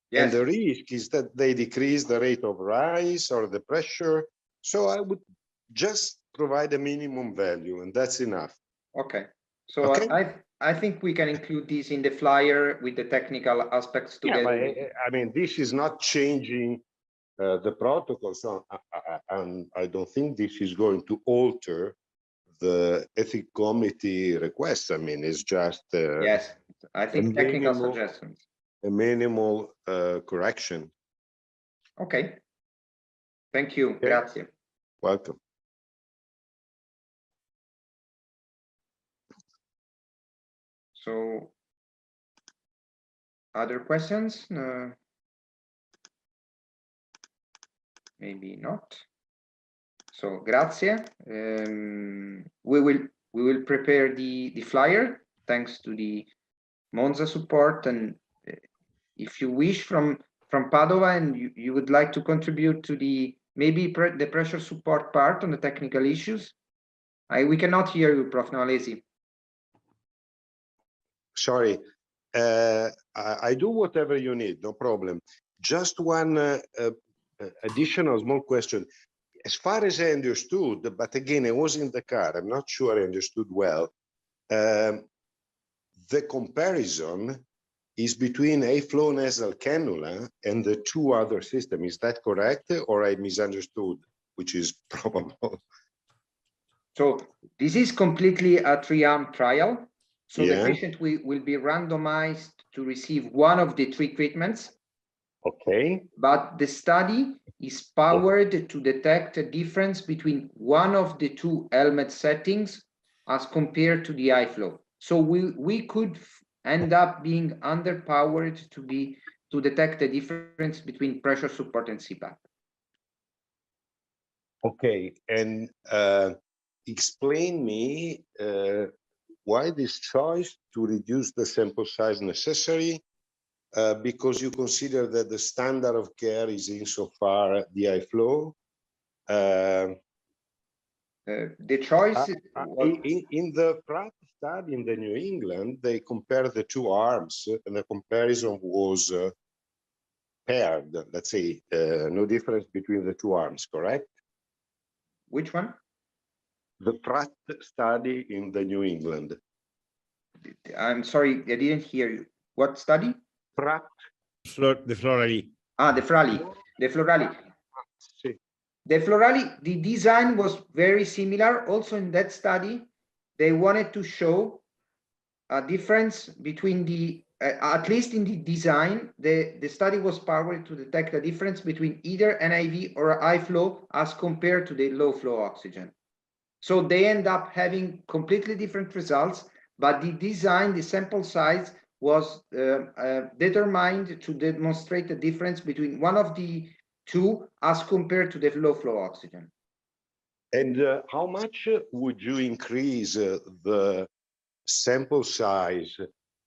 Yes. And the risk is that they decrease the rate of rise or the pressure. So I would just provide a minimum value, and that's enough. Okay. So okay. I think we can include this in the flyer with the technical aspects together. Yeah, I mean, this is not changing the protocol, so I don't think this is going to alter the ethics committee request. I mean, it's just yes, I think technical suggestions. A minimal correction. Okay. Thank you. Okay. Grazie. Welcome. So, other questions? Maybe not. So, grazie. We will prepare the flyer thanks to the Monza support, and if you wish from Padova and you would like to contribute to the the pressure support part on the technical issues. We cannot hear you, Prof. Novalesi. Sorry, I do whatever you need, no problem. Just one additional small question. As far as I understood, but again, I was in the car, I'm not sure I understood well. The comparison is between a flow nasal cannula and the two other systems. Is that correct, or I misunderstood, which is probable? So this is completely a 3-arm trial. So yeah. The patient will be randomized to receive one of the 3 treatments. Okay. But the study is powered to detect a difference between one of the 2 helmet settings as compared to the iFlow. So we could end up being underpowered to detect the difference between pressure support and CPAP. Okay, and explain me why this choice to reduce the sample size necessary, because you consider that the standard of care is insofar the iFlow. The choice in the Pratt study in the New England, they compared the 2 arms, and the comparison was paired. Let's say no difference between the 2 arms, correct? Which one? The Pratt study in the New England. I'm sorry, I didn't hear you. What study? Pratt. The Florali. Ah, the Florali. The Florali. The Florali, the design was very similar. Also in that study, they wanted to show a difference between the at least in the design, the study was powered to detect a difference between either NIV or high flow as compared to the low flow oxygen. So they end up having completely different results, but the design, the sample size was determined to demonstrate a difference between one of the two as compared to the low flow oxygen. And how much would you increase the sample size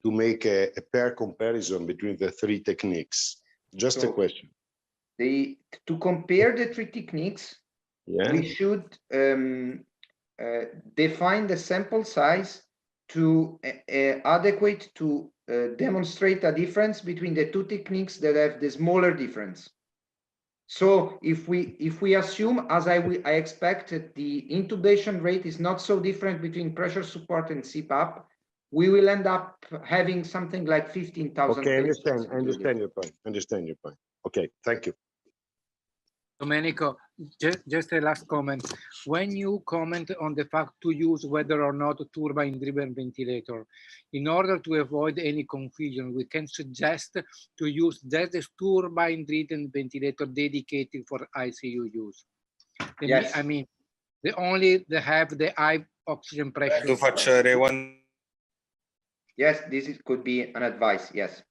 to make a pair comparison between the three techniques? Just a question. To compare the three techniques, we should define the sample size to adequate to demonstrate a difference between the two techniques that have the smaller difference. So if we assume, as I expect, that the intubation rate is not so different between pressure support and CPAP, we will end up having something like 15,000. Okay, I understand your point. Okay, thank you. Domenico, just a last comment. When you comment on the fact to use whether or not turbine-driven ventilator, in order to avoid any confusion, we can suggest to use just a turbine-driven ventilator dedicated for ICU use. Yes. I mean, they have the high oxygen pressure. Yes, could be an advice, yes.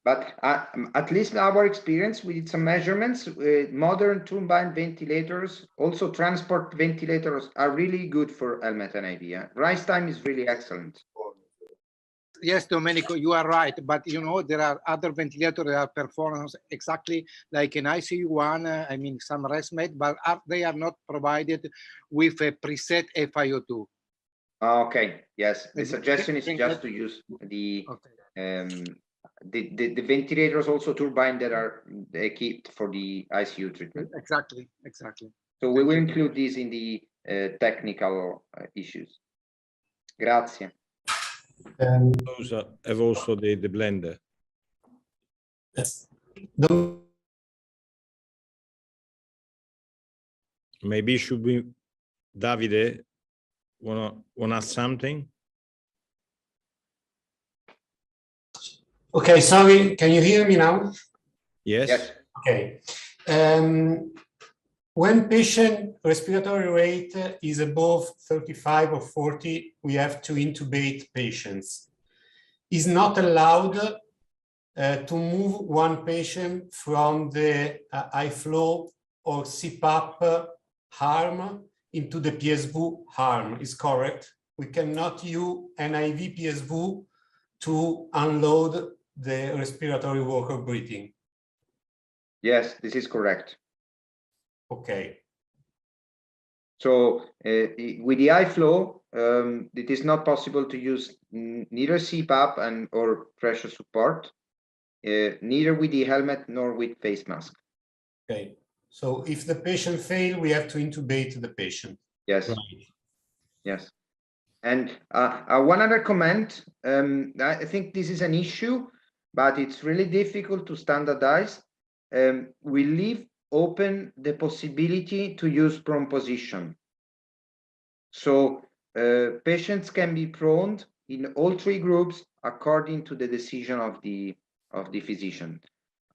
But at least in our experience, we did some measurements. Modern turbine ventilators, also transport ventilators, are really good for helmet and IV. Rise time is really excellent. Yes, Domenico, you are right. But you know, there are other ventilators that are performance exactly like an ICU one. I mean, some ResMed, but they are not provided with a preset FiO2. Okay. Yes. The suggestion is just to use the ventilators, also turbine, that are equipped for the ICU treatment. Exactly. So we will include these in the technical issues. Grazie. Those have also the blender. Yes. Maybe should we, Davide, wanna ask something? Okay, sorry, can you hear me now? Yes. Yes. Okay. When patient respiratory rate is above 35 or 40, we have to intubate patients. Is not allowed to move one patient from the high flow or CPAP arm into the PSV arm, is correct? We cannot use NIV PSV to unload the respiratory worker breathing. Yes, this is correct. Okay. So with the high flow, it is not possible to use neither CPAP or pressure support, neither with the helmet nor with face mask. Okay. So if the patient fails, we have to intubate the patient. Yes. Right. Yes. And one other comment, I think this is an issue, but it's really difficult to standardize. We leave open the possibility to use prone position. So patients can be proned in all three groups according to the decision of the physician.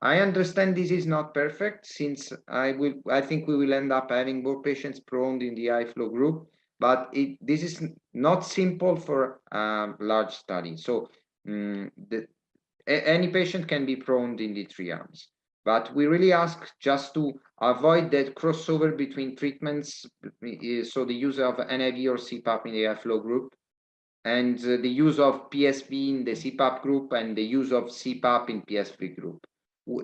I understand this is not perfect, since I think we will end up having more patients proned in the high flow group, but this is not simple for a large study. So any patient can be proned in the three arms, but we really ask just to avoid that crossover between treatments. So the use of NIV or CPAP in the high flow group, and the use of PSV in the CPAP group, and the use of CPAP in PSV group.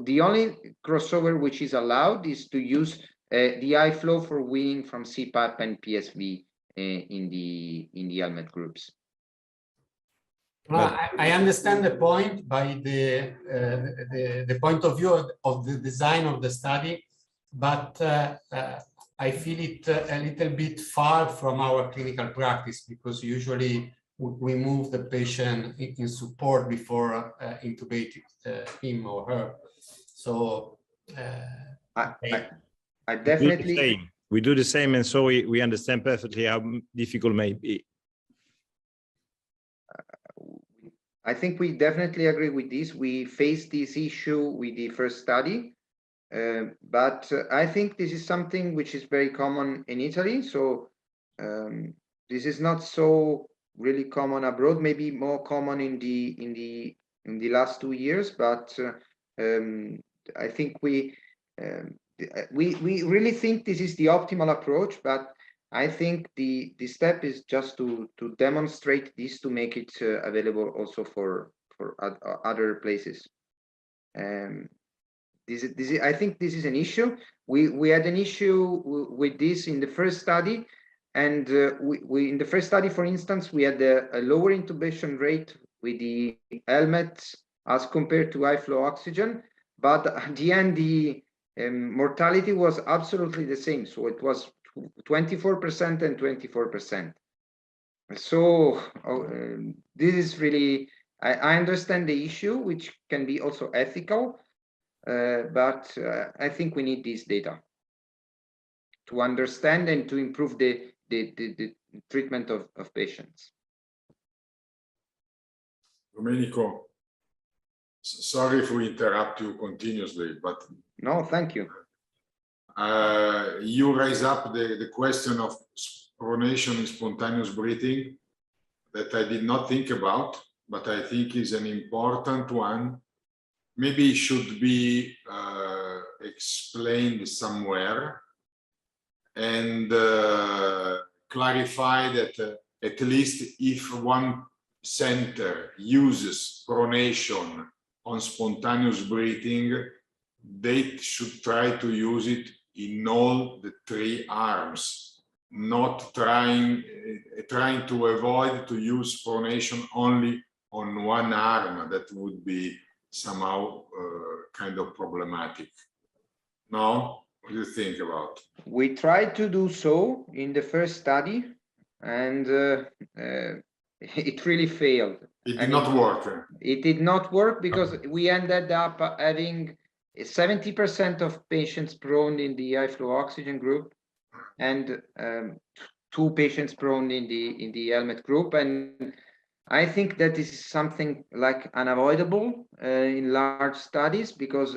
The only crossover which is allowed is to use the high flow for weaning from CPAP and PSV in the helmet groups. Well, I understand the point by the point of view of the design of the study, but I feel it a little bit far from our clinical practice, because usually we move the patient in support before intubating him or her. So I definitely we do the same, and so we understand perfectly how difficult it may be. I think we definitely agree with this. We faced this issue with the first study, but I think this is something which is very common in Italy. So this is not so really common abroad. Maybe more common in the last 2 years. But I think we really think this is the optimal approach. But I think the step is just to demonstrate this, to make it available also for other places. I think this is an issue. We had an issue with this in the first study, and we in the first study, for instance, we had a lower intubation rate with the helmet as compared to high flow oxygen, but at the end the mortality was absolutely the same. So it was 24% and 24%. So this is really, I understand the issue, which can be also ethical, but I think we need this data to understand and to improve the treatment of patients. Domenico, sorry if we interrupt you continuously, but no, thank you. You raise up the question of pronation in spontaneous breathing that I did not think about, but I think is an important one. Maybe it should be explained somewhere and clarify that at least if one center uses pronation on spontaneous breathing, they should try to use it in all the 3 arms, not trying to avoid to use pronation only on one arm. That would be somehow kind of problematic. No? What do you think about? We tried to do so in the first study, and it really failed. It did not work. It did not work because we ended up having 70% of patients prone in the high flow oxygen group, and 2 patients prone in the helmet group. And I think that is something like unavoidable in large studies, because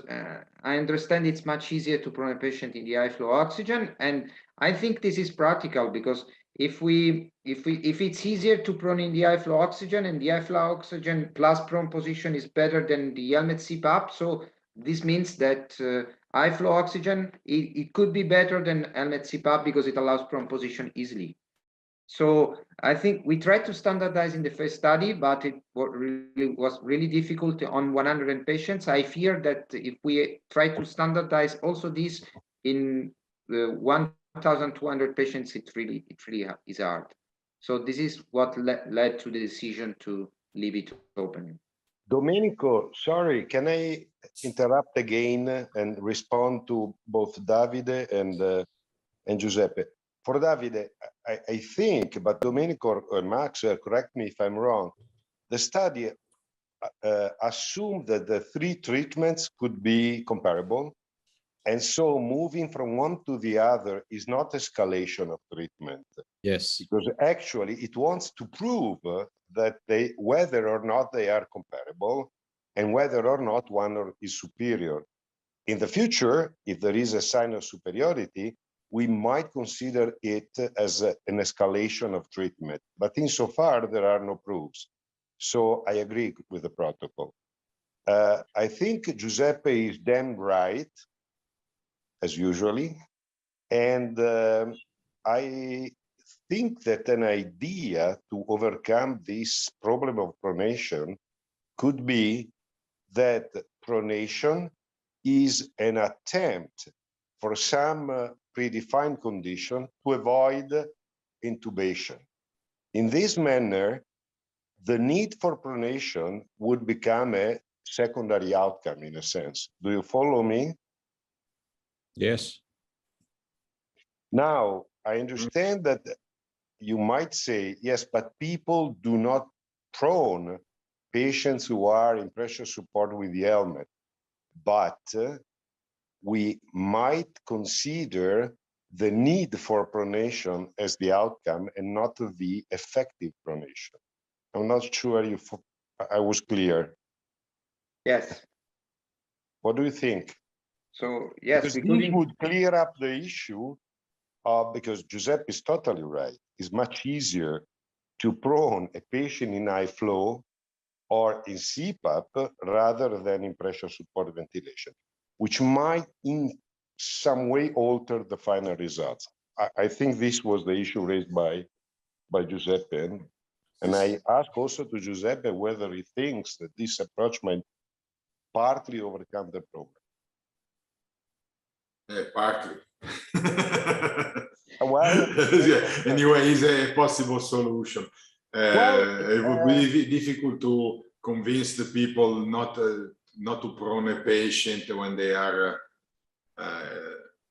I understand it's much easier to prone a patient in the high flow oxygen, and I think this is practical, because if it's easier to prone in the high flow oxygen, and the high flow oxygen plus prone position is better than the helmet CPAP, so this means that high flow oxygen it could be better than helmet CPAP because it allows prone position easily. So I think we tried to standardize in the first study, but it was really difficult on 100 patients. I fear that if we try to standardize also this in 1,200 patients, it really is hard. So this is what led to the decision to leave it open. Domenico, sorry, can I interrupt again and respond to both Davide and Giuseppe? For Davide, I think, but Domenico or Max, correct me if I'm wrong, the study assumed that the 3 treatments could be comparable. And so moving from one to the other is not escalation of treatment. Yes. Because actually it wants to prove that whether or not they are comparable and whether or not one is superior. In the future, if there is a sign of superiority, we might consider it as an escalation of treatment. But insofar, there are no proofs. So I agree with the protocol. I think Giuseppe is damn right, as usually. And I think that an idea to overcome this problem of pronation could be that pronation is an attempt for some predefined condition to avoid intubation. In this manner, the need for pronation would become a secondary outcome in a sense. Do you follow me? Yes. Now, I understand that you might say, yes, but people do not prone patients who are in pressure support with the helmet. But we might consider the need for pronation as the outcome and not the effective pronation. I'm not sure you I was clear. Yes. What do you think? So yes, Because we this could. would clear up the issue, because Giuseppe is totally right. It's much easier to prone a patient in high flow or in CPAP rather than in pressure support ventilation, which might in some way alter the final results. I think this was the issue raised by Giuseppe. And I ask also to Giuseppe whether he thinks that this approach might partly overcome the problem. Partly. Well, yeah, anyway, it's a possible solution. It would be difficult to convince the people not to prone a patient when they are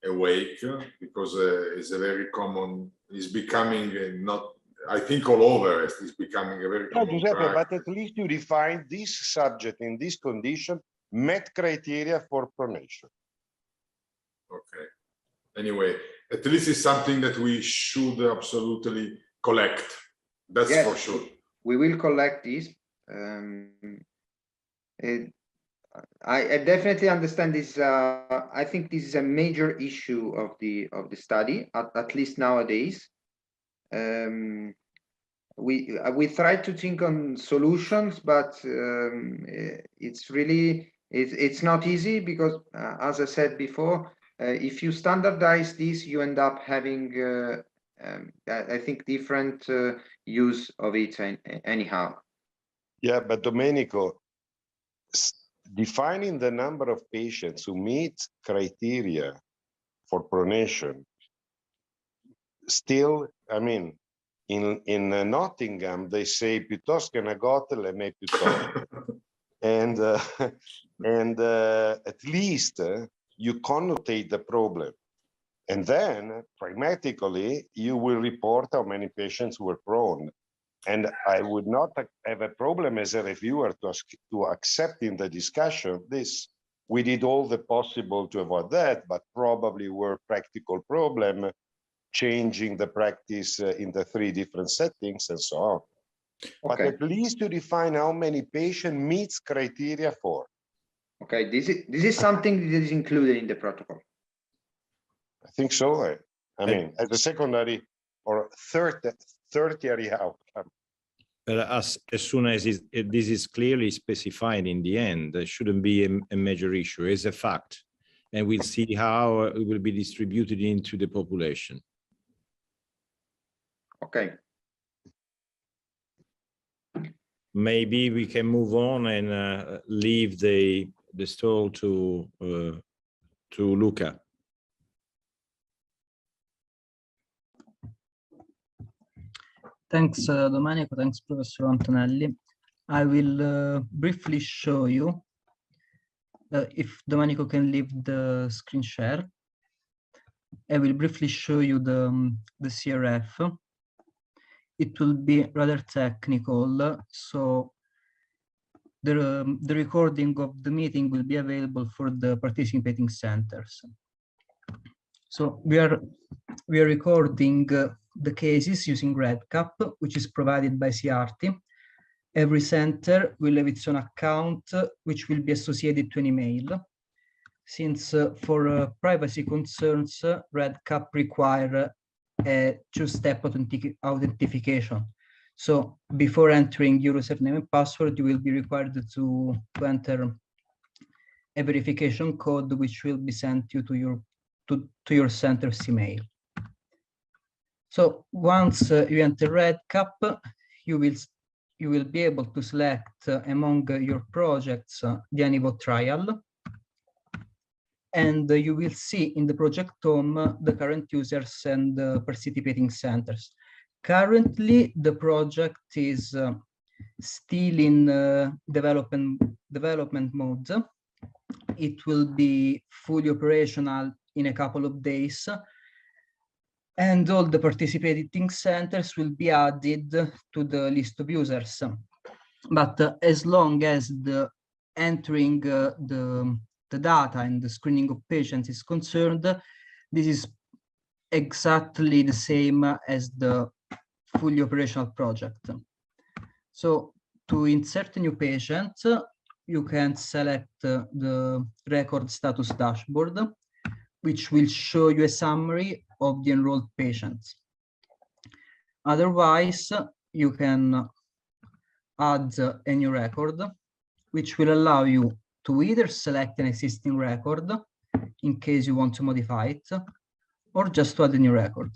awake, because it's a very common. It's becoming not. I think all over it's becoming a very common Giuseppe, practice. but at least you define this subject in this condition met criteria for pronation. Okay. Anyway, at least it's something that we should absolutely collect. That's yes, for sure. We will collect this. I definitely understand this. I think this is a major issue of the study, at least nowadays. We try to think on solutions, but it's not easy because, as I said before, if you standardize this, you end up having, I think, different use of it anyhow. Yeah, but Domenico, defining the number of patients who meet criteria for pronation, still, I mean, in Nottingham, they say piuttosto che una gotela me piuttosto. And at least you connotate the problem. And then, pragmatically, you will report how many patients were prone. And I would not have a problem as a reviewer to accept in the discussion this. We did all the possible to avoid that, but probably were practical problem, changing the practice in the 3 different settings and so on. Okay. But at least to define how many patient meets criteria for. Okay, this is something that is included in the protocol. I think so. I mean, as a secondary or tertiary outcome. But as soon as this is clearly specified in the end, there shouldn't be a major issue. It's a fact. And we'll see how it will be distributed into the population. Okay. Maybe we can move on and leave the stall to Luca. Thanks, Domenico. Thanks, Professor Antonelli. I will briefly show you, if Domenico can leave the screen share, I will briefly show you the CRF. It will be rather technical, so the recording of the meeting will be available for the participating centers. So we are recording the cases using REDCap, which is provided by CRT. Every center will have its own account, which will be associated to an email. Since for privacy concerns, REDCap require a 2-step authentication. So before entering your username and password, you will be required to enter a verification code, which will be sent to your center's email. So once you enter REDCap, you will be able to select among your projects the HENIVOT trial. And you will see in the project home the current users and the participating centers. Currently, the project is still in development mode. It will be fully operational in a couple of days. And all the participating centers will be added to the list of users. But as long as the entering the data and the screening of patients is concerned, this is exactly the same as the fully operational project. So to insert a new patient, you can select the record status dashboard, which will show you a summary of the enrolled patients. Otherwise, you can add a new record, which will allow you to either select an existing record in case you want to modify it, or just to add a new record.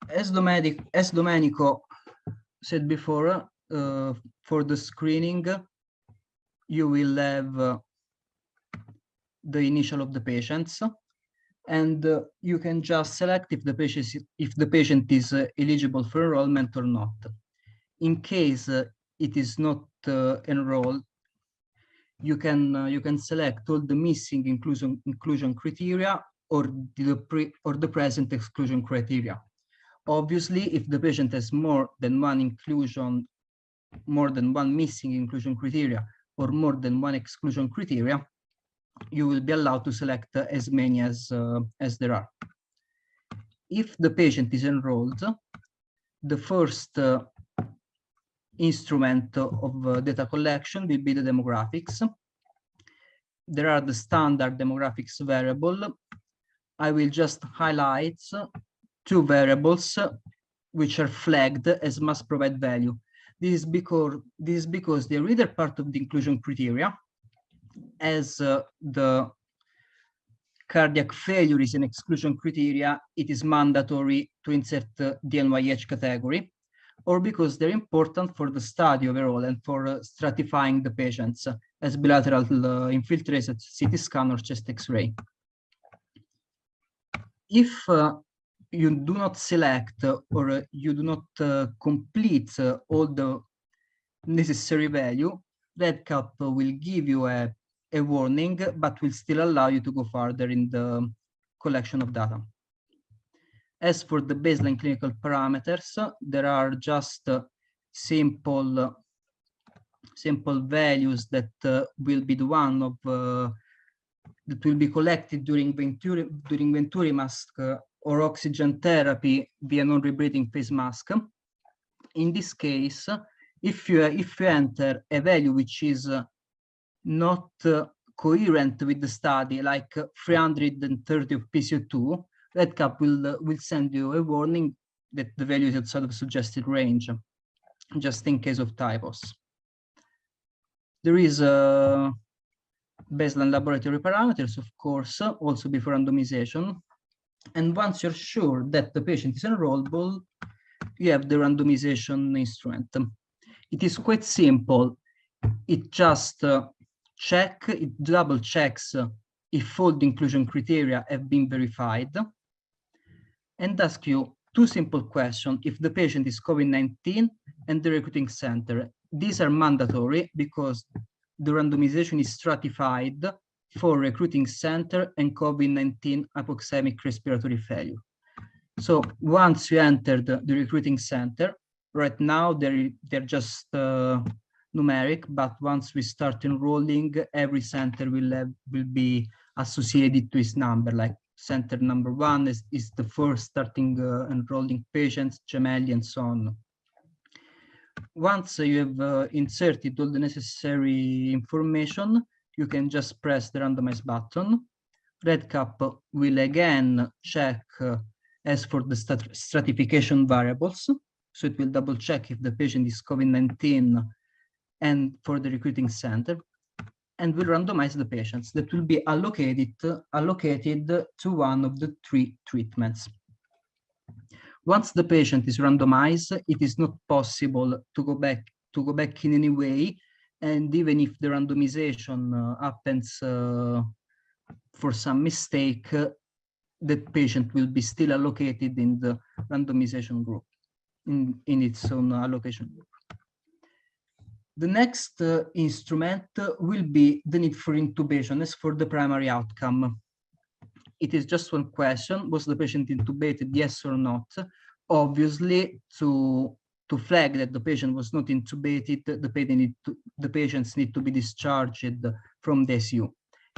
As Domenico said before, for the screening, you will have the initial of the patients, and you can just select if the patient is eligible for enrollment or not. In case it is not enrolled, you can select all the missing inclusion criteria or the present exclusion criteria. Obviously, if the patient has more than one missing inclusion criteria, or more than one exclusion criteria, you will be allowed to select as many as there are. If the patient is enrolled, the first instrument of data collection will be the demographics. There are the standard demographics variable. I will just highlight two variables which are flagged as must provide value. This is because they're either part of the inclusion criteria, as the cardiac failure is an exclusion criteria, it is mandatory to insert the NYH category, or because they're important for the study overall and for stratifying the patients as bilateral infiltrates, CT scan, or chest X-ray. If you do not select or you do not complete all the necessary value, REDCap will give you a warning, but will still allow you to go further in the collection of data. As for the baseline clinical parameters, there are just simple values that will be the one of that will be collected during Venturi mask or oxygen therapy via non-rebreathing phase mask. In this case, if you enter a value which is not coherent with the study, like 330 of PCO2, REDCap will send you a warning that the value is outside of suggested range, just in case of typos. There is baseline laboratory parameters, of course, also before randomization. And once you're sure that the patient is enrollable, you have the randomization instrument. It is quite simple. It just double checks if all the inclusion criteria have been verified, and ask you two simple questions. If the patient is COVID-19 and the recruiting center, these are mandatory because the randomization is stratified for recruiting center and COVID-19 hypoxemic respiratory failure. So once you enter the recruiting center, right now they're just numeric, but once we start enrolling, every center will be associated to its number, like center number 1 is the first starting enrolling patients, Gemelli, and so on. Once you have inserted all the necessary information, you can just press the randomize button. REDCap will again check as for the stratification variables. So it will double check if the patient is COVID-19 and for the recruiting center, and will randomize the patients that will be allocated to one of the 3 treatments. Once the patient is randomized, it is not possible to go back in any way, and even if the randomization happens for some mistake, the patient will be still allocated in the randomization group, in its own allocation group. The next instrument will be the need for intubation as for the primary outcome. It is just one question: was the patient intubated, yes or not? Obviously, to flag that the patient was not intubated, the patients need to be discharged from the ICU.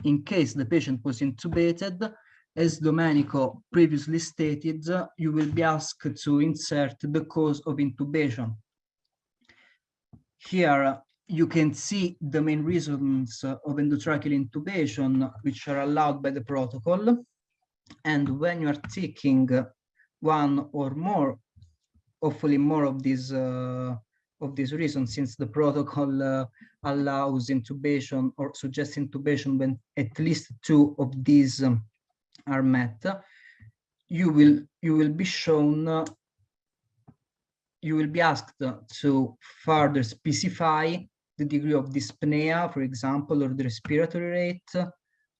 In case the patient was intubated, as Domenico previously stated, you will be asked to insert the cause of intubation. Here you can see the main reasons of endotracheal intubation, which are allowed by the protocol. And when you are ticking one or more, hopefully more of these reasons, since the protocol allows intubation or suggests intubation when at least 2 of these are met, you will be shown. You will be asked to further specify the degree of dyspnea, for example, or the respiratory rate,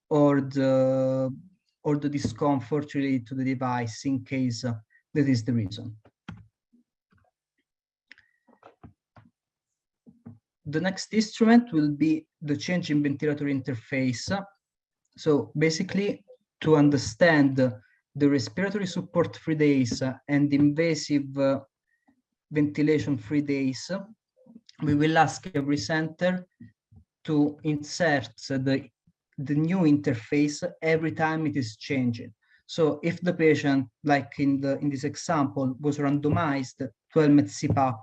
or the discomfort related to the device, in case that is the reason. The next instrument will be the change in ventilatory interface. So basically, to understand the respiratory support free days and invasive ventilation free days, we will ask every center to insert the new interface every time it is changing. So if the patient, like in this example, was randomized to helmet CPAP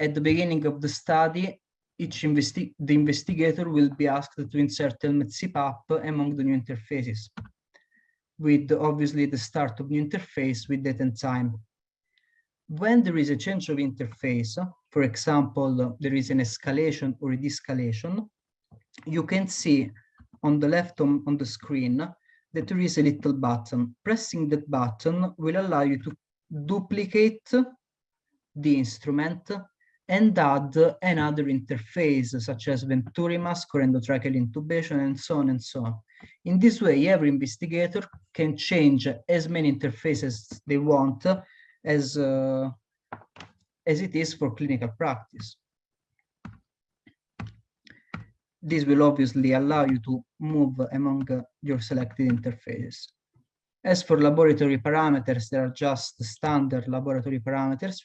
at the beginning of the study, the investigator will be asked to insert helmet CPAP among the new interfaces, with obviously the start of new interface with date and time. When there is a change of interface, for example, there is an escalation or a de-escalation, you can see on the left on the screen that there is a little button. Pressing that button will allow you to duplicate the instrument and add another interface, such as Venturi mask or endotracheal intubation, and so on and so on. In this way, every investigator can change as many interfaces they want as it is for clinical practice. This will obviously allow you to move among your selected interfaces. As for laboratory parameters, there are just standard laboratory parameters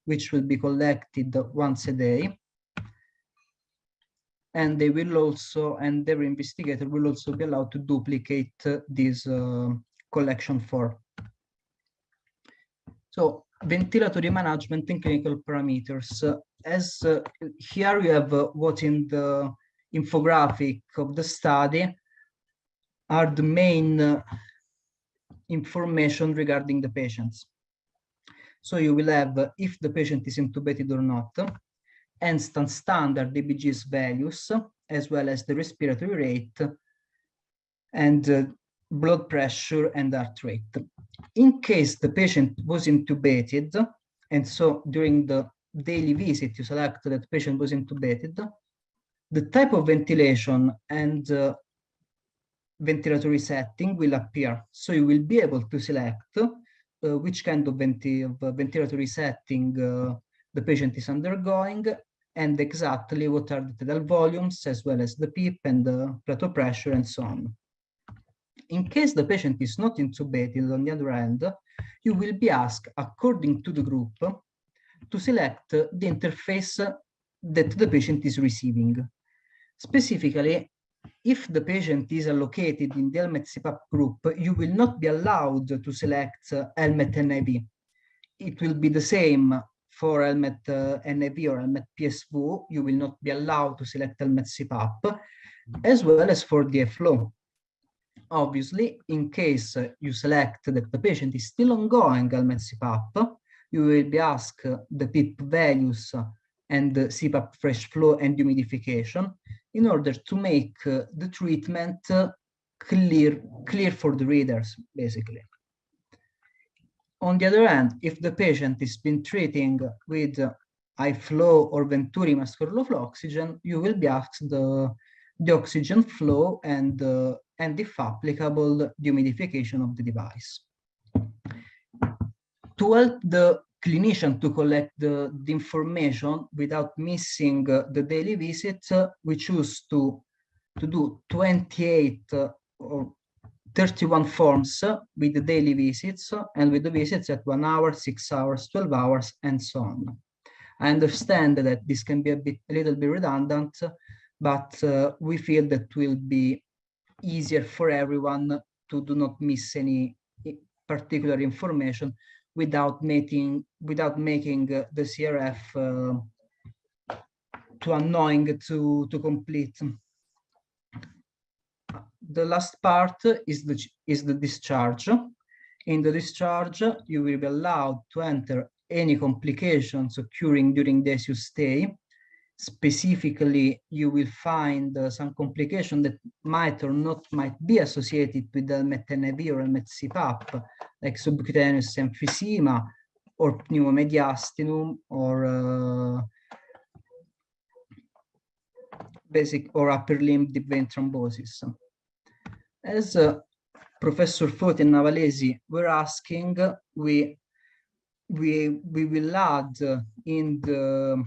which will be collected once a day. And they will also, and every investigator will also be allowed to duplicate this collection form. So ventilatory management and clinical parameters. As here you have what in the infographic of the study are the main information regarding the patients. So you will have if the patient is intubated or not, and standard DBG's values, as well as the respiratory rate and blood pressure and heart rate. In case the patient was intubated, and so during the daily visit you select that the patient was intubated, the type of ventilation and ventilatory setting will appear. So you will be able to select which kind of ventilatory setting the patient is undergoing, and exactly what are the tidal volumes, as well as the PEEP and the plateau pressure and so on. In case the patient is not intubated, on the other hand, you will be asked, according to the group, to select the interface that the patient is receiving. Specifically, if the patient is allocated in the helmet CPAP group, you will not be allowed to select helmet NIV. It will be the same for helmet NIV or helmet PSV. You will not be allowed to select helmet CPAP, as well as for the flow. Obviously, in case you select that the patient is still ongoing helmet CPAP, you will be asked the PEEP values and the CPAP fresh flow and humidification in order to make the treatment clear for the readers, basically. On the other hand, if the patient is been treating with high flow or Venturi mask or low flow oxygen, you will be asked the oxygen flow and if applicable, the humidification of the device. To help the clinician to collect the information without missing the daily visit, we choose to do 28 or 31 forms with the daily visits and with the visits at 1 hour, 6 hours, 12 hours, and so on. I understand that this can be a little bit redundant, but we feel that will be easier for everyone to do not miss any particular information without making the CRF too annoying to complete. The last part is the discharge. In the discharge, you will be allowed to enter any complications occurring during the ICU stay. Specifically, you will find some complication that might or not might be associated with helmet NIV or helmet CPAP, like subcutaneous emphysema or pneumomediastinum or basic or upper limb deep vein thrombosis. As Professor Foti and Navalesi were asking, we will add in the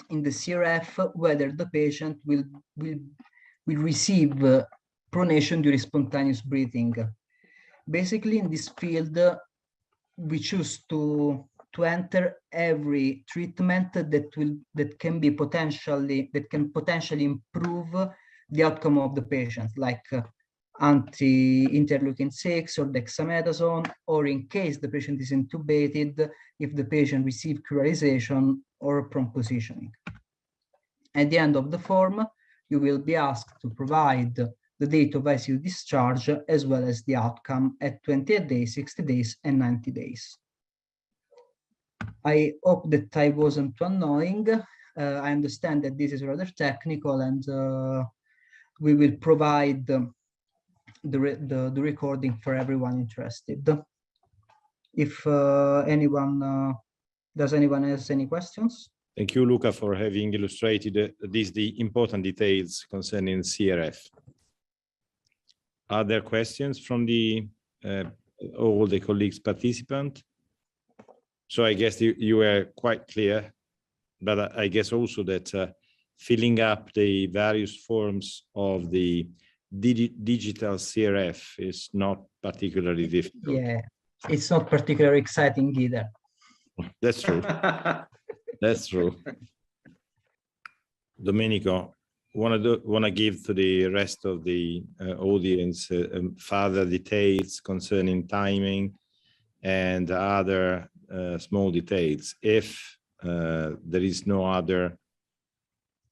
CRF whether the patient will receive pronation during spontaneous breathing. Basically, in this field, we choose to enter every treatment that can potentially improve the outcome of the patient, like anti-interleukin-6 or dexamethasone, or in case the patient is intubated, if the patient receives cryorization or prompt positioning. At the end of the form, you will be asked to provide the date of ICU discharge as well as the outcome at 28 days, 60 days, and 90 days. I hope that I wasn't too annoying. I understand that this is rather technical, and we will provide the recording for everyone interested. If anyone has any questions? Thank you, Luca, for having illustrated the important details concerning CRF. Are there questions from all the colleagues participants? So I guess you were quite clear, but I guess also that filling up the various forms of the digital CRF is not particularly difficult. Yeah, it's not particularly exciting either. That's true. That's true. Domenico, want to give to the rest of the audience further details concerning timing and other small details. If there is no other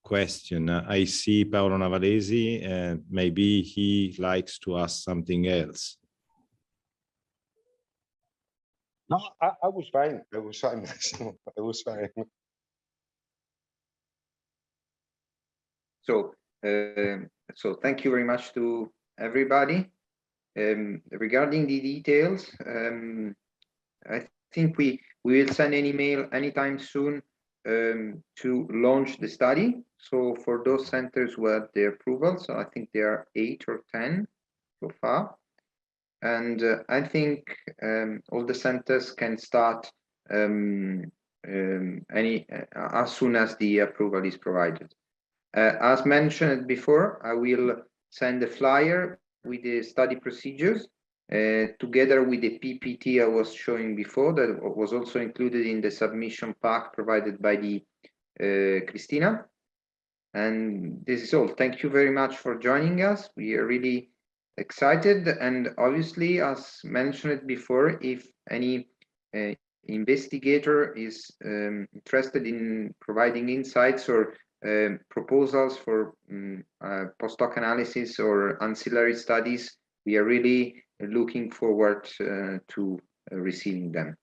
question, I see Paolo Navalesi, and maybe he likes to ask something else. No, I was fine. I was fine. I was fine. So thank you very much to everybody. Regarding the details, I think we will send an email anytime soon to launch the study. So for those centers who had the approval, so I think there are 8 or 10 so far. And I think all the centers can start as soon as the approval is provided. As mentioned before, I will send a flyer with the study procedures together with the PPT I was showing before, that was also included in the submission pack provided by the Christina. And this is all. Thank you very much for joining us. We are really excited, and obviously, as mentioned before, if any investigator is interested in providing insights or proposals for post-hoc analysis or ancillary studies, we are really looking forward to receiving them.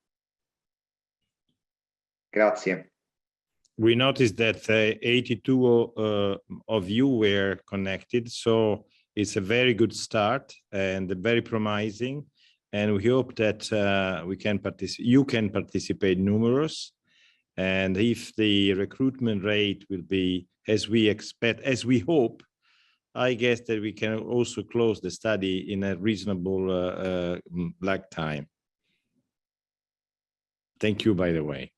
Grazie. We noticed that 82 of you were connected, so it's a very good start and very promising. And we hope that you can participate numerous. And if the recruitment rate will be as we expect, as we hope, I guess that we can also close the study in a reasonable lag time. Thank you, by the way.